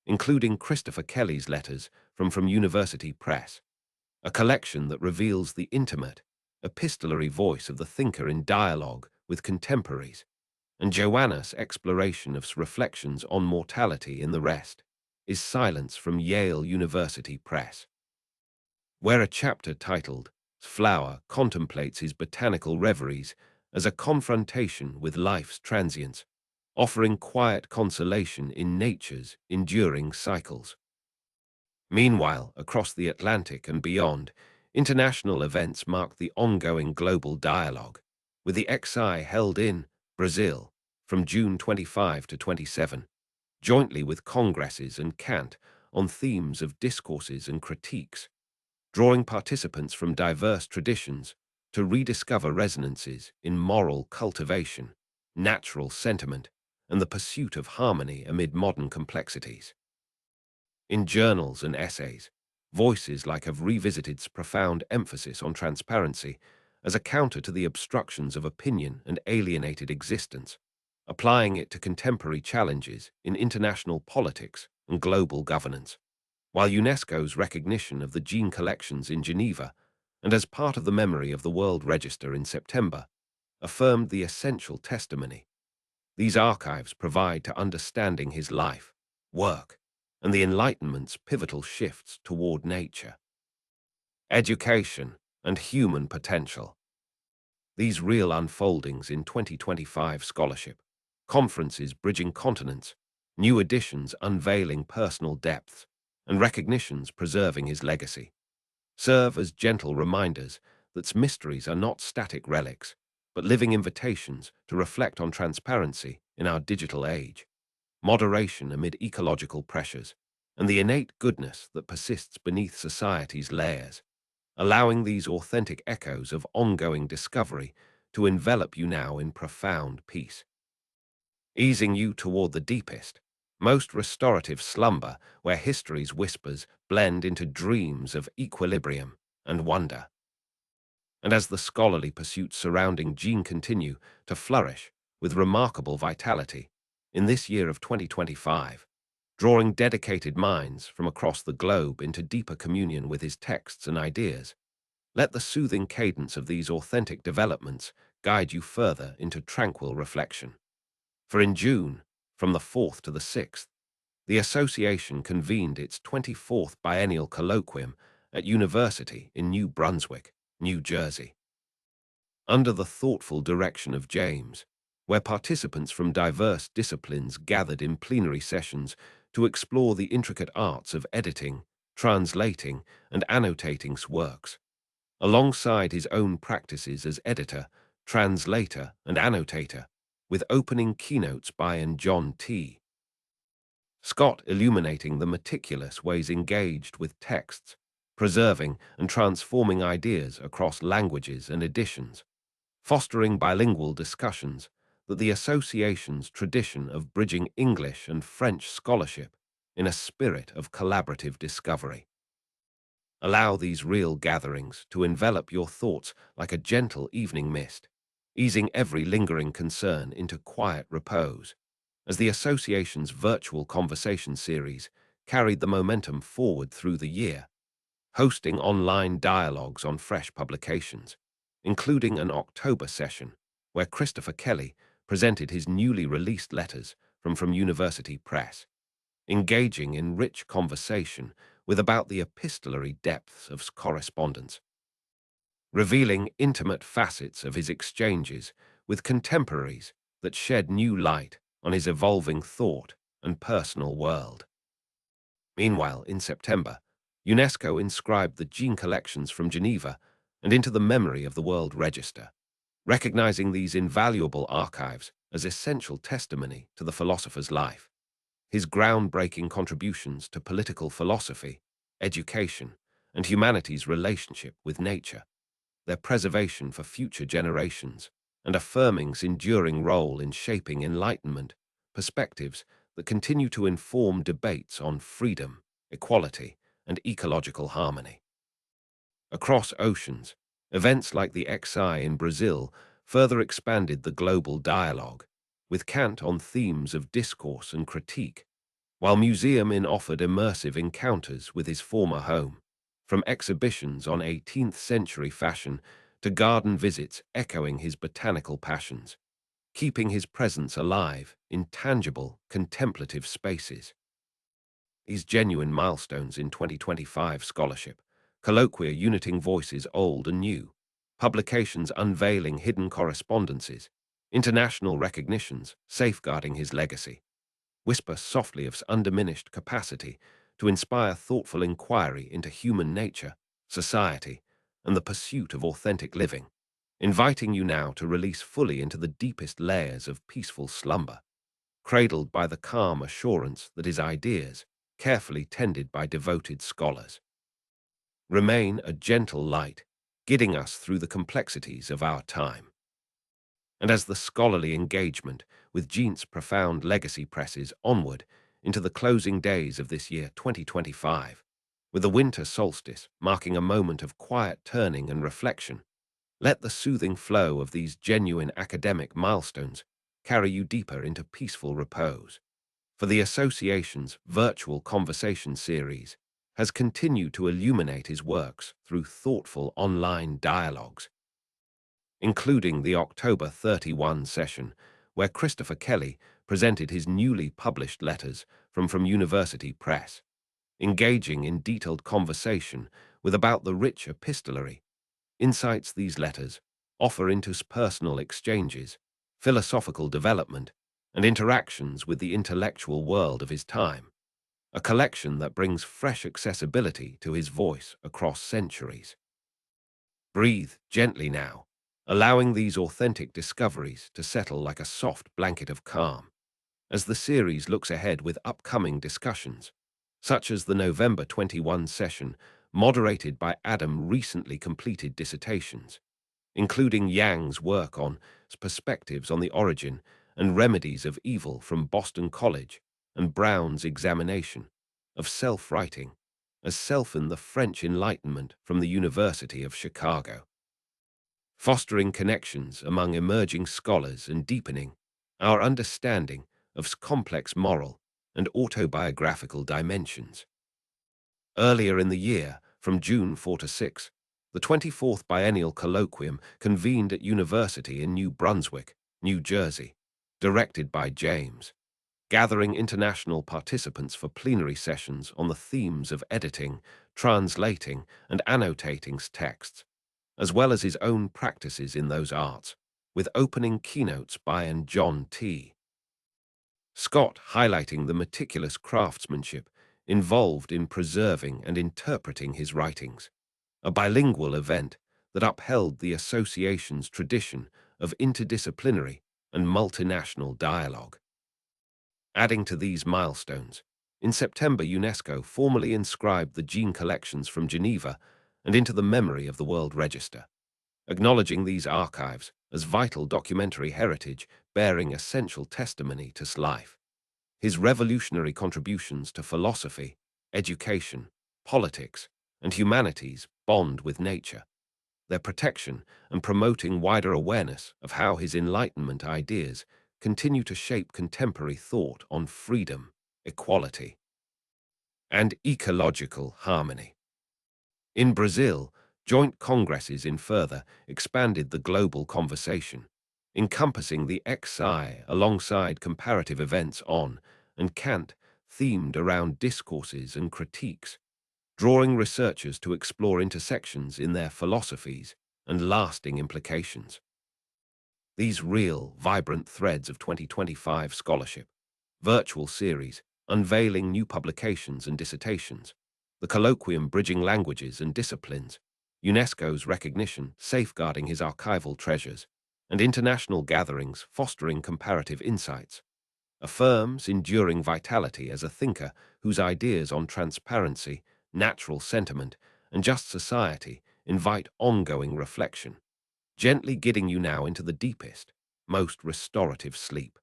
[SPEAKER 1] including Christopher Kelly's letters from University Press, a collection that reveals the intimate, epistolary voice of the thinker in dialogue with contemporaries, and Joanna's exploration of reflections on mortality in the rest is Silence from Yale University Press, where a chapter titled Flower contemplates his botanical reveries as a confrontation with life's transience, offering quiet consolation in nature's enduring cycles. Meanwhile, across the Atlantic and beyond, international events mark the ongoing global dialogue, with the XI held in Brazil from June 25 to 27, jointly with congresses and Kant on themes of discourses and critiques, drawing participants from diverse traditions to rediscover resonances in moral cultivation, natural sentiment, and the pursuit of harmony amid modern complexities. In journals and essays, voices like have revisited profound emphasis on transparency as a counter to the obstructions of opinion and alienated existence, applying it to contemporary challenges in international politics and global governance. While UNESCO's recognition of the gene collections in Geneva, and as part of the memory of the World Register in September, affirmed the essential testimony these archives provide to understanding his life, work, and the Enlightenment's pivotal shifts toward nature, education, and human potential. These real unfoldings in 2025 scholarship, conferences bridging continents, new editions unveiling personal depths, and recognitions preserving his legacy, serve as gentle reminders that mysteries are not static relics, but living invitations to reflect on transparency in our digital age, moderation amid ecological pressures, and the innate goodness that persists beneath society's layers, allowing these authentic echoes of ongoing discovery to envelop you now in profound peace, easing you toward the deepest, most restorative slumber where history's whispers blend into dreams of equilibrium and wonder. And as the scholarly pursuits surrounding Jean continue to flourish with remarkable vitality in this year of 2025, drawing dedicated minds from across the globe into deeper communion with his texts and ideas, let the soothing cadence of these authentic developments guide you further into tranquil reflection. For in June, from the 4th to the 6th, the association convened its 24th biennial colloquium at University in New Brunswick, New Jersey. under the thoughtful direction of James, where participants from diverse disciplines gathered in plenary sessions to explore the intricate arts of editing, translating, and annotating works, alongside his own practices as editor, translator, and annotator, with opening keynotes by and John T. Scott illuminating the meticulous ways engaged with texts, preserving and transforming ideas across languages and editions, fostering bilingual discussions that the association's tradition of bridging English and French scholarship in a spirit of collaborative discovery. Allow these real gatherings to envelop your thoughts like a gentle evening mist, easing every lingering concern into quiet repose, as the association's virtual conversation series carried the momentum forward through the year, hosting online dialogues on fresh publications, including an October session where Christopher Kelly presented his newly released letters from University Press, engaging in rich conversation with about the epistolary depths of correspondence, revealing intimate facets of his exchanges with contemporaries that shed new light on his evolving thought and personal world. Meanwhile, in September, UNESCO inscribed the gene collections from Geneva and into the memory of the World Register, recognizing these invaluable archives as essential testimony to the philosopher's life. His groundbreaking contributions to political philosophy, education, and humanity's relationship with nature, their preservation for future generations, and affirming's enduring role in shaping Enlightenment perspectives that continue to inform debates on freedom, equality, and ecological harmony. Across oceans, events like the XI in Brazil further expanded the global dialogue, with Kant on themes of discourse and critique, while Museum in offered immersive encounters with his former home, from exhibitions on 18th-century fashion to garden visits echoing his botanical passions, keeping his presence alive in tangible, contemplative spaces. These genuine milestones in 2025 scholarship, colloquia uniting voices old and new, publications unveiling hidden correspondences, international recognitions safeguarding his legacy, whisper softly of undiminished capacity to inspire thoughtful inquiry into human nature, society, and the pursuit of authentic living, inviting you now to release fully into the deepest layers of peaceful slumber, cradled by the calm assurance that his ideas, carefully tended by devoted scholars, remain a gentle light, guiding us through the complexities of our time. And as the scholarly engagement with Jean's profound legacy presses onward into the closing days of this year 2025, with the winter solstice marking a moment of quiet turning and reflection, let the soothing flow of these genuine academic milestones carry you deeper into peaceful repose. For the association's virtual conversation series has continued to illuminate his works through thoughtful online dialogues, including the October 31 session, where Christopher Kelly presented his newly published letters from University Press, engaging in detailed conversation with about the rich epistolary insights these letters offer into personal exchanges, philosophical development, and interactions with the intellectual world of his time, a collection that brings fresh accessibility to his voice across centuries. Breathe gently now, allowing these authentic discoveries to settle like a soft blanket of calm, as the series looks ahead with upcoming discussions, such as the November 21 session moderated by Adam's recently completed dissertations, including Yang's work on perspectives on the origin and remedies of evil from Boston College and Brown's examination of self-writing as self in the French Enlightenment from the University of Chicago, fostering connections among emerging scholars and deepening our understanding of complex moral and autobiographical dimensions. Earlier in the year, from June 4 to 6, the 24th Biennial Colloquium convened at University in New Brunswick, New Jersey, directed by James, gathering international participants for plenary sessions on the themes of editing, translating, and annotating texts, as well as his own practices in those arts, with opening keynotes by and John T. Scott highlighting the meticulous craftsmanship involved in preserving and interpreting his writings, a bilingual event that upheld the association's tradition of interdisciplinary and multinational dialogue. Adding to these milestones, in September UNESCO formally inscribed the gene collections from Geneva and into the memory of the World Register, acknowledging these archives as vital documentary heritage bearing essential testimony to life. His revolutionary contributions to philosophy, education, politics, and humanities bond with nature, their protection and promoting wider awareness of how his Enlightenment ideas continue to shape contemporary thought on freedom, equality, and ecological harmony. In Brazil, joint congresses in further expanded the global conversation, encompassing the XI alongside comparative events on and Kant themed around discourses and critiques, drawing researchers to explore intersections in their philosophies and lasting implications. These real, vibrant threads of 2025 scholarship, virtual series, unveiling new publications and dissertations, the colloquium bridging languages and disciplines, UNESCO's recognition safeguarding his archival treasures, and international gatherings fostering comparative insights, affirms enduring vitality as a thinker whose ideas on transparency, natural sentiment, and just society invite ongoing reflection, gently guiding you now into the deepest, most restorative sleep.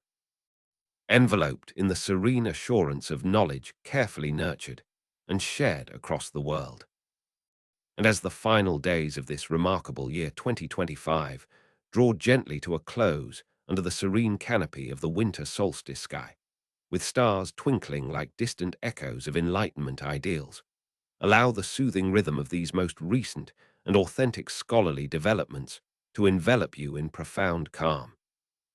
[SPEAKER 1] Enveloped in the serene assurance of knowledge carefully nurtured and shared across the world. And as the final days of this remarkable year 2025 draw gently to a close under the serene canopy of the winter solstice sky, with stars twinkling like distant echoes of Enlightenment ideals, allow the soothing rhythm of these most recent and authentic scholarly developments to envelop you in profound calm,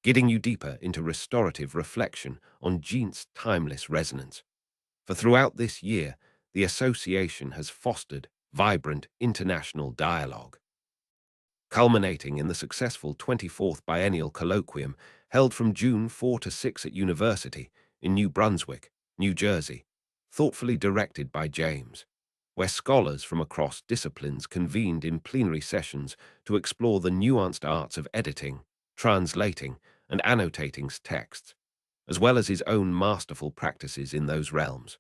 [SPEAKER 1] guiding you deeper into restorative reflection on Jean's timeless resonance. For throughout this year, the association has fostered vibrant international dialogue, culminating in the successful 24th Biennial Colloquium held from June 4 to 6 at University in New Brunswick, New Jersey, thoughtfully directed by James, where scholars from across disciplines convened in plenary sessions to explore the nuanced arts of editing, translating, and annotating texts, as well as his own masterful practices in those realms,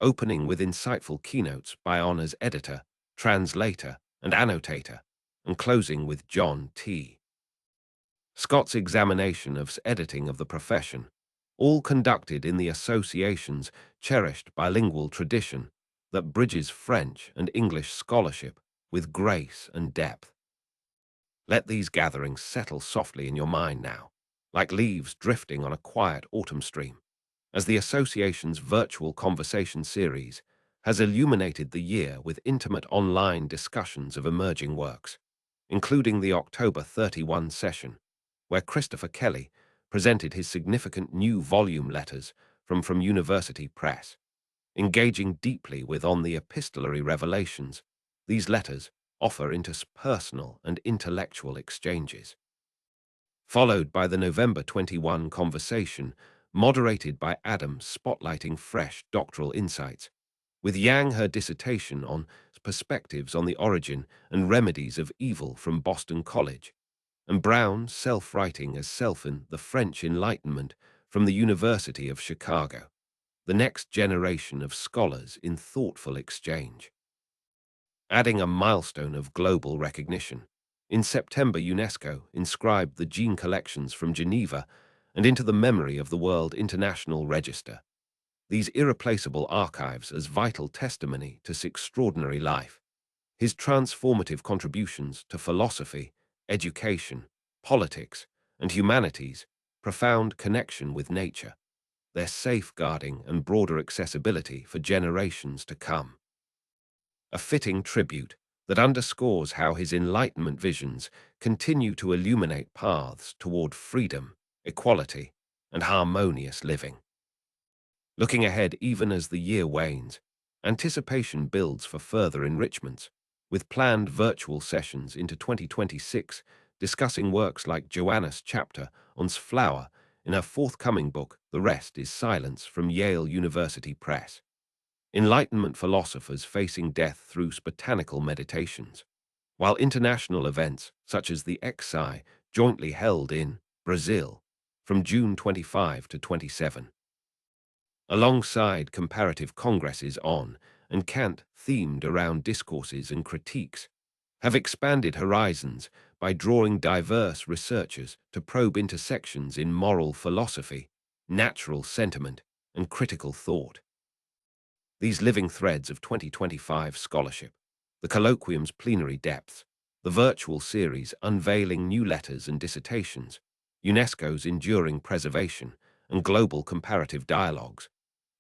[SPEAKER 1] opening with insightful keynotes by honors editor, translator, and annotator, and closing with John T. Scott's examination of editing of the profession, all conducted in the association's cherished bilingual tradition that bridges French and English scholarship with grace and depth. Let these gatherings settle softly in your mind now, like leaves drifting on a quiet autumn stream, as the association's virtual conversation series has illuminated the year with intimate online discussions of emerging works, including the October 31 session, where Christopher Kelly presented his significant new volume letters from University Press, engaging deeply with on the epistolary revelations these letters offer interpersonal and intellectual exchanges. Followed by the November 21 conversation, moderated by Adam spotlighting fresh doctoral insights, with Yang her dissertation on perspectives on the origin and remedies of evil from Boston College, and Brown self-writing as self in the French Enlightenment from the University of Chicago, the next generation of scholars in thoughtful exchange. Adding a milestone of global recognition, in September UNESCO inscribed the gene collections from Geneva and into the memory of the World International Register, these irreplaceable archives as vital testimony to his extraordinary life, his transformative contributions to philosophy, education, politics, and humanities, profound connection with nature, their safeguarding and broader accessibility for generations to come. A fitting tribute that underscores how his Enlightenment visions continue to illuminate paths toward freedom, equality, and harmonious living. Looking ahead even as the year wanes, anticipation builds for further enrichments, with planned virtual sessions into 2026 discussing works like Joanna's chapter on flower in her forthcoming book, The Rest is Silence, from Yale University Press. Enlightenment philosophers facing death through botanical meditations, while international events such as the XI jointly held in Brazil from June 25 to 27. Alongside comparative congresses on and Kant themed around discourses and critiques, have expanded horizons by drawing diverse researchers to probe intersections in moral philosophy, natural sentiment, and critical thought. These living threads of 2025 scholarship, the colloquium's plenary depths, the virtual series unveiling new letters and dissertations, UNESCO's enduring preservation, and global comparative dialogues,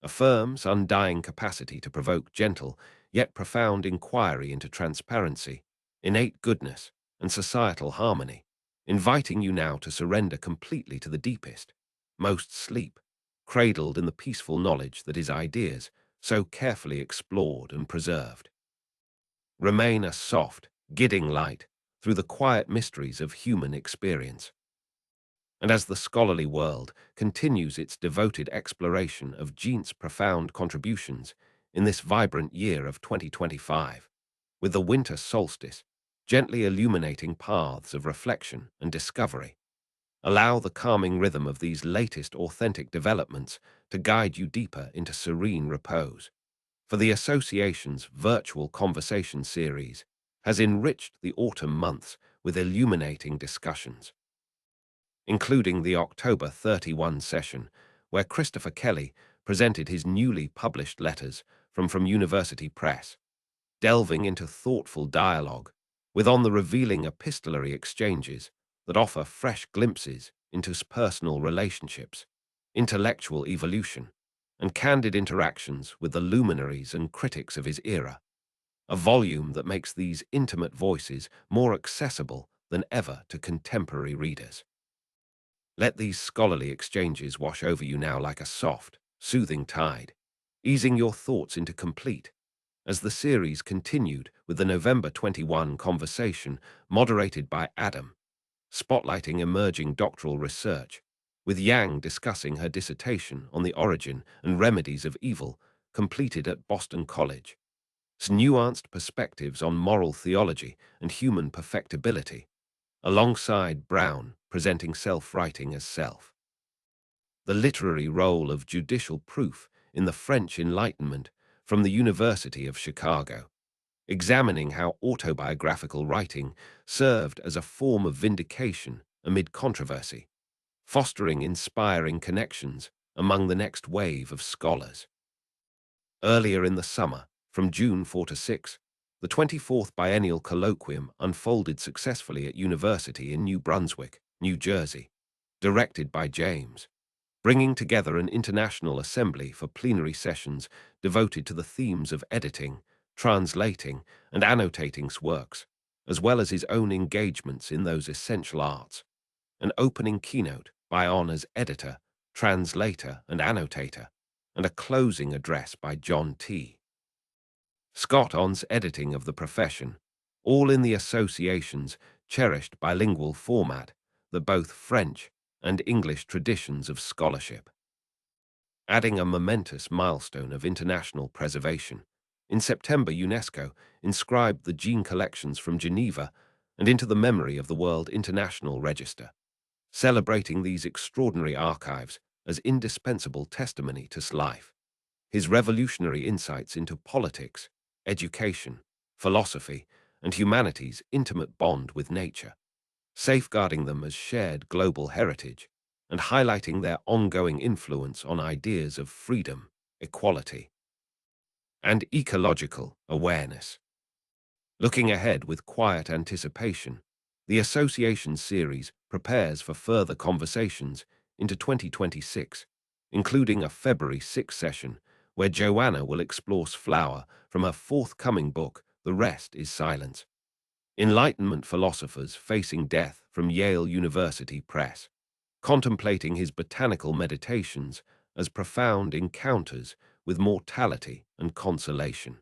[SPEAKER 1] affirms undying capacity to provoke gentle yet profound inquiry into transparency, innate goodness, and societal harmony, inviting you now to surrender completely to the deepest, most sleep, cradled in the peaceful knowledge that is ideas so carefully explored and preserved. Remain a soft, gidding light through the quiet mysteries of human experience. And as the scholarly world continues its devoted exploration of Jean's profound contributions in this vibrant year of 2025, with the winter solstice gently illuminating paths of reflection and discovery, allow the calming rhythm of these latest authentic developments to guide you deeper into serene repose. For the Association's virtual conversation series has enriched the autumn months with illuminating discussions, including the October 31 session, where Christopher Kelly presented his newly published letters from University Press, delving into thoughtful dialogue with on the revealing epistolary exchanges that offer fresh glimpses into personal relationships, intellectual evolution, and candid interactions with the luminaries and critics of his era, a volume that makes these intimate voices more accessible than ever to contemporary readers. Let these scholarly exchanges wash over you now like a soft, soothing tide, easing your thoughts into complete, as the series continued with the November 21 conversation moderated by Adam, spotlighting emerging doctoral research, with Yang discussing her dissertation on the origin and remedies of evil completed at Boston College. Nuanced perspectives on moral theology and human perfectibility, alongside Brown presenting self-writing as self. The literary role of judicial proof in the French Enlightenment from the University of Chicago, examining how autobiographical writing served as a form of vindication amid controversy, fostering inspiring connections among the next wave of scholars. Earlier in the summer, from June 4 to 6, the 24th Biennial Colloquium unfolded successfully at University in New Brunswick, New Jersey, directed by James, bringing together an international assembly for plenary sessions devoted to the themes of editing, translating, and annotating works, as well as his own engagements in those essential arts. An opening keynote by honors editor, translator, and annotator, and a closing address by John T. Scott on's editing of the profession, all in the association's cherished bilingual format that both French and English traditions of scholarship. Adding a momentous milestone of international preservation, in September UNESCO inscribed the gene collections from Geneva and into the memory of the World International Register, celebrating these extraordinary archives as indispensable testimony to life. His revolutionary insights into politics, education, philosophy, and humanity's intimate bond with nature, safeguarding them as shared global heritage and highlighting their ongoing influence on ideas of freedom, equality, and ecological awareness. Looking ahead with quiet anticipation, the Association series prepares for further conversations into 2026, including a February 6 session where Joanna will explore flower from her forthcoming book, The Rest is Silence. Enlightenment philosophers facing death from Yale University Press, contemplating his botanical meditations as profound encounters with mortality and consolation.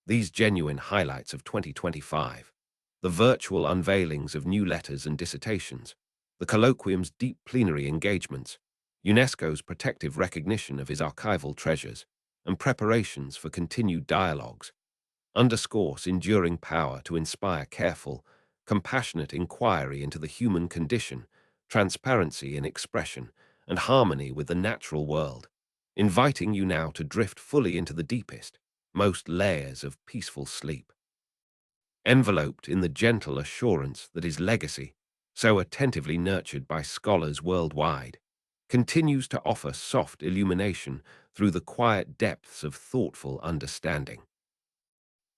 [SPEAKER 1] These genuine highlights of 2025, the virtual unveilings of new letters and dissertations, the colloquium's deep plenary engagements, UNESCO's protective recognition of his archival treasures, and preparations for continued dialogues, underscores enduring power to inspire careful, compassionate inquiry into the human condition, transparency in expression, and harmony with the natural world, inviting you now to drift fully into the deepest, most layers of peaceful sleep. Enveloped in the gentle assurance that his legacy, so attentively nurtured by scholars worldwide, continues to offer soft illumination through the quiet depths of thoughtful understanding.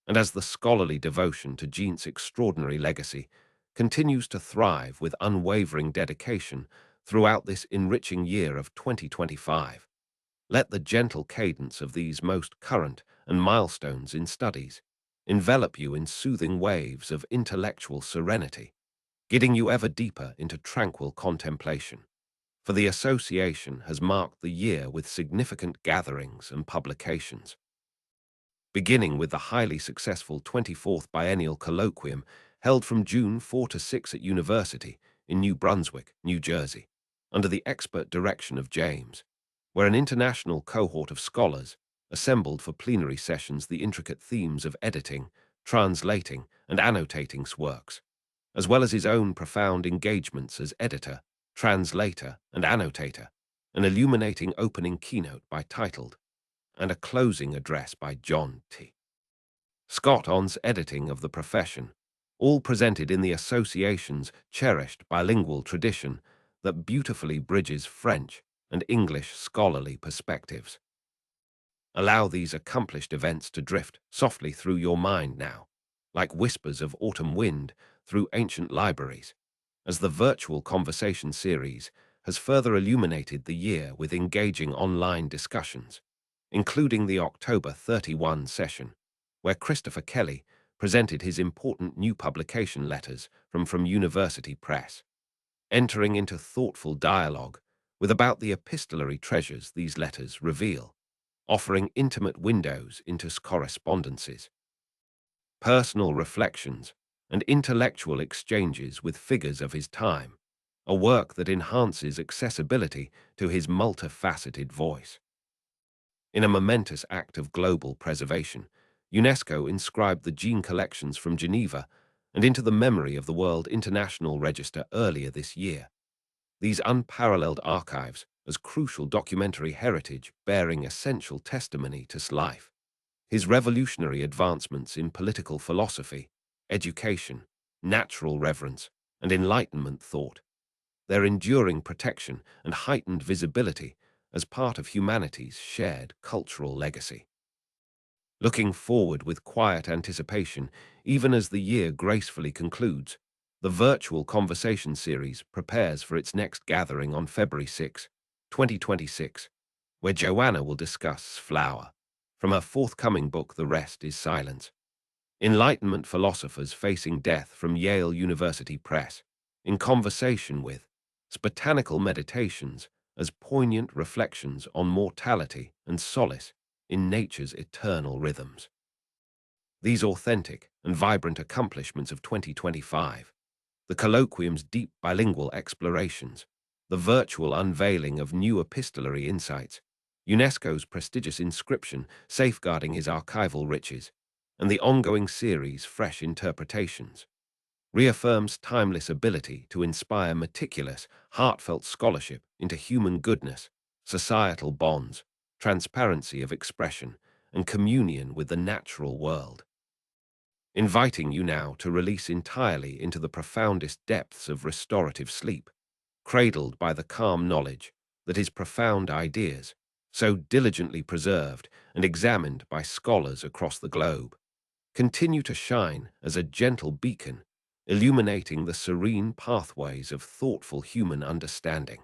[SPEAKER 1] And as the scholarly devotion to Jean's extraordinary legacy continues to thrive with unwavering dedication throughout this enriching year of 2025, let the gentle cadence of these most current and milestones in studies envelop you in soothing waves of intellectual serenity, guiding you ever deeper into tranquil contemplation. For the association has marked the year with significant gatherings and publications, beginning with the highly successful 24th Biennial Colloquium held from June 4 to 6 at University in New Brunswick, New Jersey, under the expert direction of James, where an international cohort of scholars assembled for plenary sessions the intricate themes of editing, translating, and annotating works, as well as his own profound engagements as editor, translator, and annotator, an illuminating opening keynote by titled, and a closing address by John T. Scott on's editing of the profession, all presented in the association's cherished bilingual tradition that beautifully bridges French and English scholarly perspectives. Allow these accomplished events to drift softly through your mind now, like whispers of autumn wind through ancient libraries, as the virtual conversation series has further illuminated the year with engaging online discussions, including the October 31 session, where Christopher Kelly presented his important new publication letters from University Press, entering into thoughtful dialogue with about the epistolary treasures these letters reveal, offering intimate windows into correspondences, personal reflections, and intellectual exchanges with figures of his time, a work that enhances accessibility to his multifaceted voice. In a momentous act of global preservation, UNESCO inscribed the Jean collections from Geneva and into the memory of the World International Register earlier this year. These unparalleled archives as crucial documentary heritage bearing essential testimony to his life, his revolutionary advancements in political philosophy, education, natural reverence, and Enlightenment thought, their enduring protection and heightened visibility as part of humanity's shared cultural legacy. Looking forward with quiet anticipation, even as the year gracefully concludes, the virtual conversation series prepares for its next gathering on February 6, 2026, where Joanna will discuss Flower, from her forthcoming book The Rest is Silence, Enlightenment Philosophers Facing Death from Yale University Press, in conversation with Botanical Meditations as poignant reflections on mortality and solace in nature's eternal rhythms. These authentic and vibrant accomplishments of 2025, the colloquium's deep bilingual explorations, the virtual unveiling of new epistolary insights, UNESCO's prestigious inscription safeguarding his archival riches, and the ongoing series Fresh Interpretations, reaffirms timeless ability to inspire meticulous, heartfelt scholarship into human goodness, societal bonds, transparency of expression, and communion with the natural world. Inviting you now to release entirely into the profoundest depths of restorative sleep, cradled by the calm knowledge that his profound ideas, so diligently preserved and examined by scholars across the globe, continue to shine as a gentle beacon, illuminating the serene pathways of thoughtful human understanding.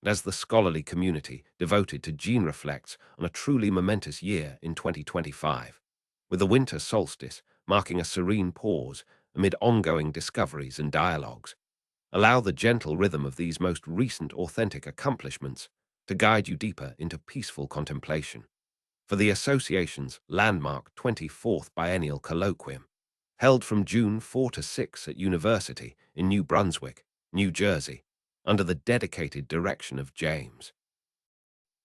[SPEAKER 1] And as the scholarly community devoted to Jean reflects on a truly momentous year in 2025, with the winter solstice marking a serene pause amid ongoing discoveries and dialogues, allow the gentle rhythm of these most recent authentic accomplishments to guide you deeper into peaceful contemplation. for the Association's landmark 24th Biennial Colloquium, held from June 4 to 6 at University in New Brunswick, New Jersey, under the dedicated direction of James.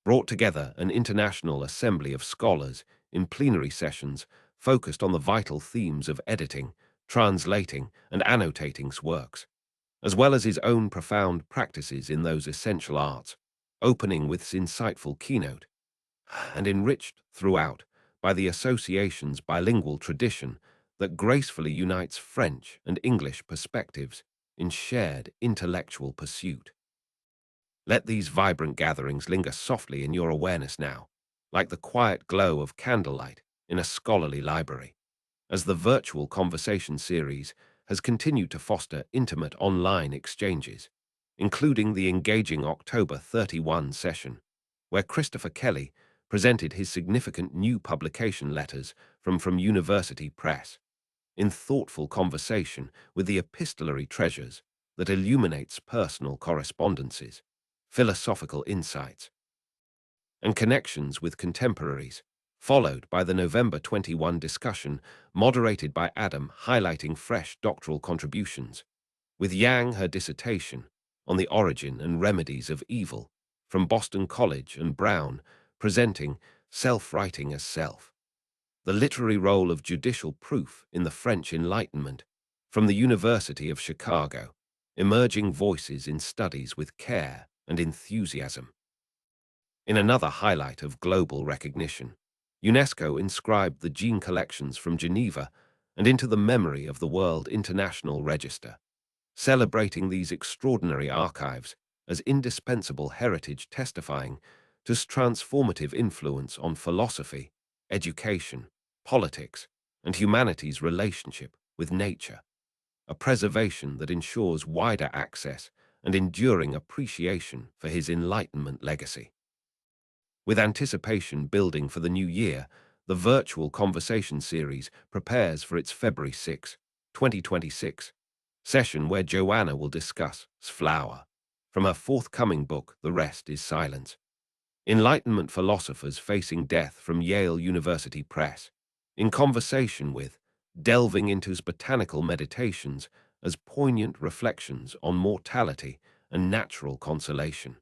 [SPEAKER 1] Brought together an international assembly of scholars in plenary sessions focused on the vital themes of editing, translating, and annotating works, as well as his own profound practices in those essential arts, opening with his insightful keynote, and enriched throughout by the Association's bilingual tradition that gracefully unites French and English perspectives in shared intellectual pursuit. Let these vibrant gatherings linger softly in your awareness now, like the quiet glow of candlelight in a scholarly library, as the virtual conversation series has continued to foster intimate online exchanges, including the engaging October 31 session, where Christopher Kelly presented his significant new publication letters from University Press, in thoughtful conversation with the epistolary treasures that illuminates personal correspondences, philosophical insights, and connections with contemporaries, followed by the November 21 discussion moderated by Adam highlighting fresh doctoral contributions, with Yang her dissertation on the origin and remedies of evil from Boston College and Brown presenting Self-Writing as Self, the literary role of judicial proof in the French Enlightenment from the University of Chicago, emerging voices in studies with care and enthusiasm. In another highlight of global recognition, UNESCO inscribed the gene collections from Geneva and into the memory of the World International Register, celebrating these extraordinary archives as indispensable heritage testifying to transformative influence on philosophy, education, politics, and humanity's relationship with nature, a preservation that ensures wider access and enduring appreciation for his Enlightenment legacy. With anticipation building for the new year, the virtual conversation series prepares for its February 6, 2026, session where Joanna will discuss Flower from her forthcoming book, The Rest is Silence, Enlightenment Philosophers Facing Death from Yale University Press, in conversation with, delving into his botanical meditations as poignant reflections on mortality and natural consolation.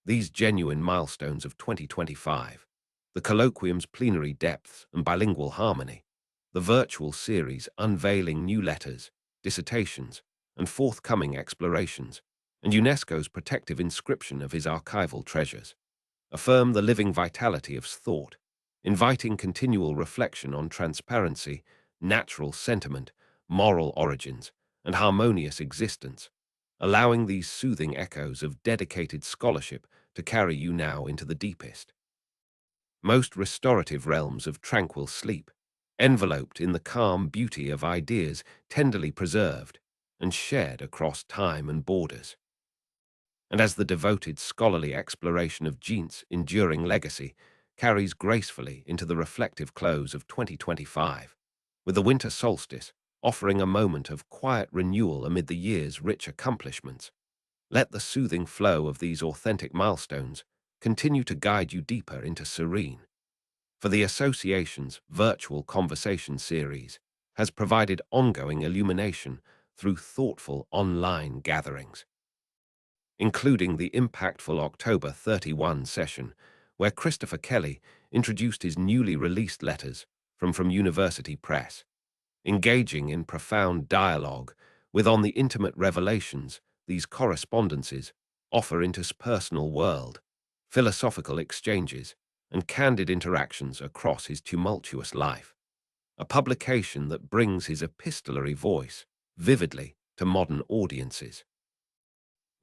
[SPEAKER 1] These genuine milestones of 2025, the colloquium's plenary depths and bilingual harmony, the virtual series unveiling new letters, dissertations, and forthcoming explorations, and UNESCO's protective inscription of his archival treasures, affirm the living vitality of thought, inviting continual reflection on transparency, natural sentiment, moral origins, and harmonious existence, allowing these soothing echoes of dedicated scholarship to carry you now into the deepest, most restorative realms of tranquil sleep, enveloped in the calm beauty of ideas tenderly preserved and shared across time and borders. And as the devoted scholarly exploration of Jean's enduring legacy carries gracefully into the reflective close of 2025, with the winter solstice offering a moment of quiet renewal amid the year's rich accomplishments, let the soothing flow of these authentic milestones continue to guide you deeper into serene. For the Association's virtual conversation series has provided ongoing illumination through thoughtful online gatherings, including the impactful October 31 session, where Christopher Kelly introduced his newly released letters from University Press, engaging in profound dialogue with on the intimate revelations these correspondences offer into his personal world, philosophical exchanges, and candid interactions across his tumultuous life, a publication that brings his epistolary voice vividly to modern audiences.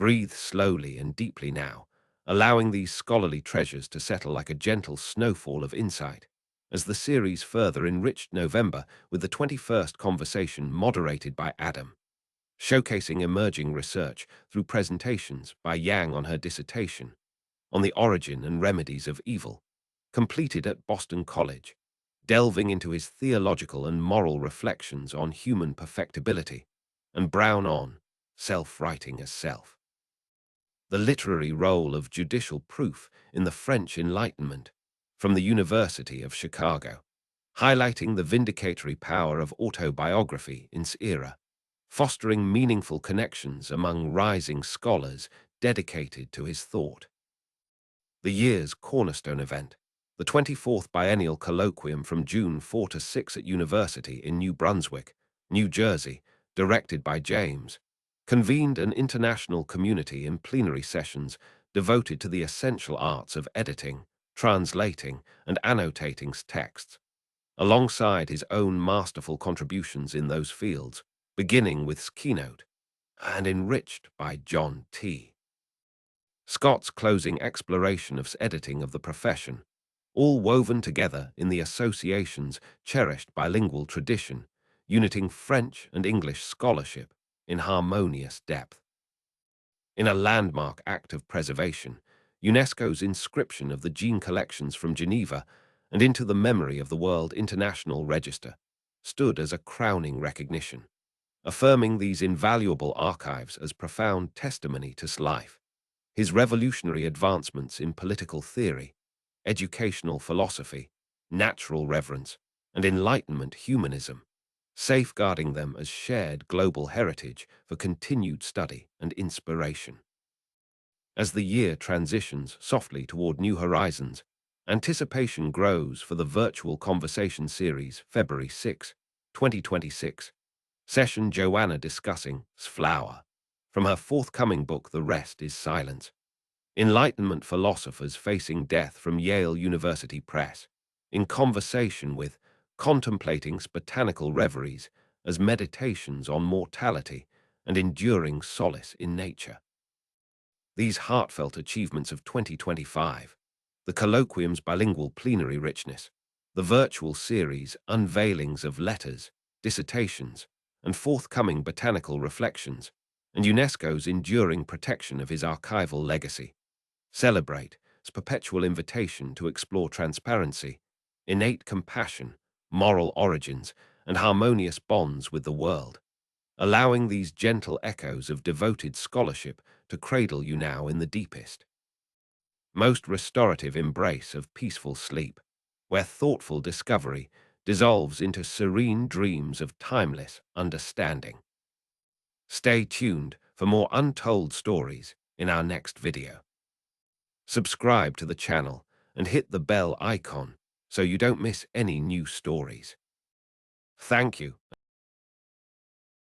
[SPEAKER 1] Breathe slowly and deeply now, allowing these scholarly treasures to settle like a gentle snowfall of insight, as the series further enriched November with the 21st conversation moderated by Adam, showcasing emerging research through presentations by Yang on her dissertation on the origin and remedies of evil, completed at Boston College, delving into his theological and moral reflections on human perfectibility, and Brown on Self-Writing as Self, the literary role of judicial proof in the French Enlightenment, from the University of Chicago, highlighting the vindicatory power of autobiography in its era, fostering meaningful connections among rising scholars dedicated to his thought. The year's cornerstone event, the 24th Biennial Colloquium from June 4 to 6 at University in New Brunswick, New Jersey, directed by James, convened an international community in plenary sessions devoted to the essential arts of editing, translating, and annotating texts, alongside his own masterful contributions in those fields, beginning with keynote, and enriched by John T. Scott's closing exploration of editing of the profession, all woven together in the association's cherished bilingual tradition, uniting French and English scholarship in harmonious depth. In a landmark act of preservation, UNESCO's inscription of the gene collections from Geneva and into the memory of the World International Register stood as a crowning recognition, affirming these invaluable archives as profound testimony to life. His revolutionary advancements in political theory, educational philosophy, natural reverence, and Enlightenment humanism, safeguarding them as shared global heritage for continued study and inspiration. As the year transitions softly toward new horizons, anticipation grows for the virtual conversation series February 6, 2026, session Joanna discussing Flower, from her forthcoming book The Rest is Silence. Enlightenment philosophers facing death from Yale University Press, in conversation with Contemplating Botanical Reveries as Meditations on Mortality and Enduring Solace in Nature. These heartfelt achievements of 2025, the colloquium's bilingual plenary richness, the virtual series Unveilings of Letters, Dissertations, and forthcoming botanical reflections, and UNESCO's enduring protection of his archival legacy, celebrate its perpetual invitation to explore transparency, innate compassion, moral origins, and harmonious bonds with the world, allowing these gentle echoes of devoted scholarship to cradle you now in the deepest, most restorative embrace of peaceful sleep, where thoughtful discovery dissolves into serene dreams of timeless understanding. Stay tuned for more untold stories in our next video. Subscribe to the channel and hit the bell icon so you don't miss any new stories. Thank you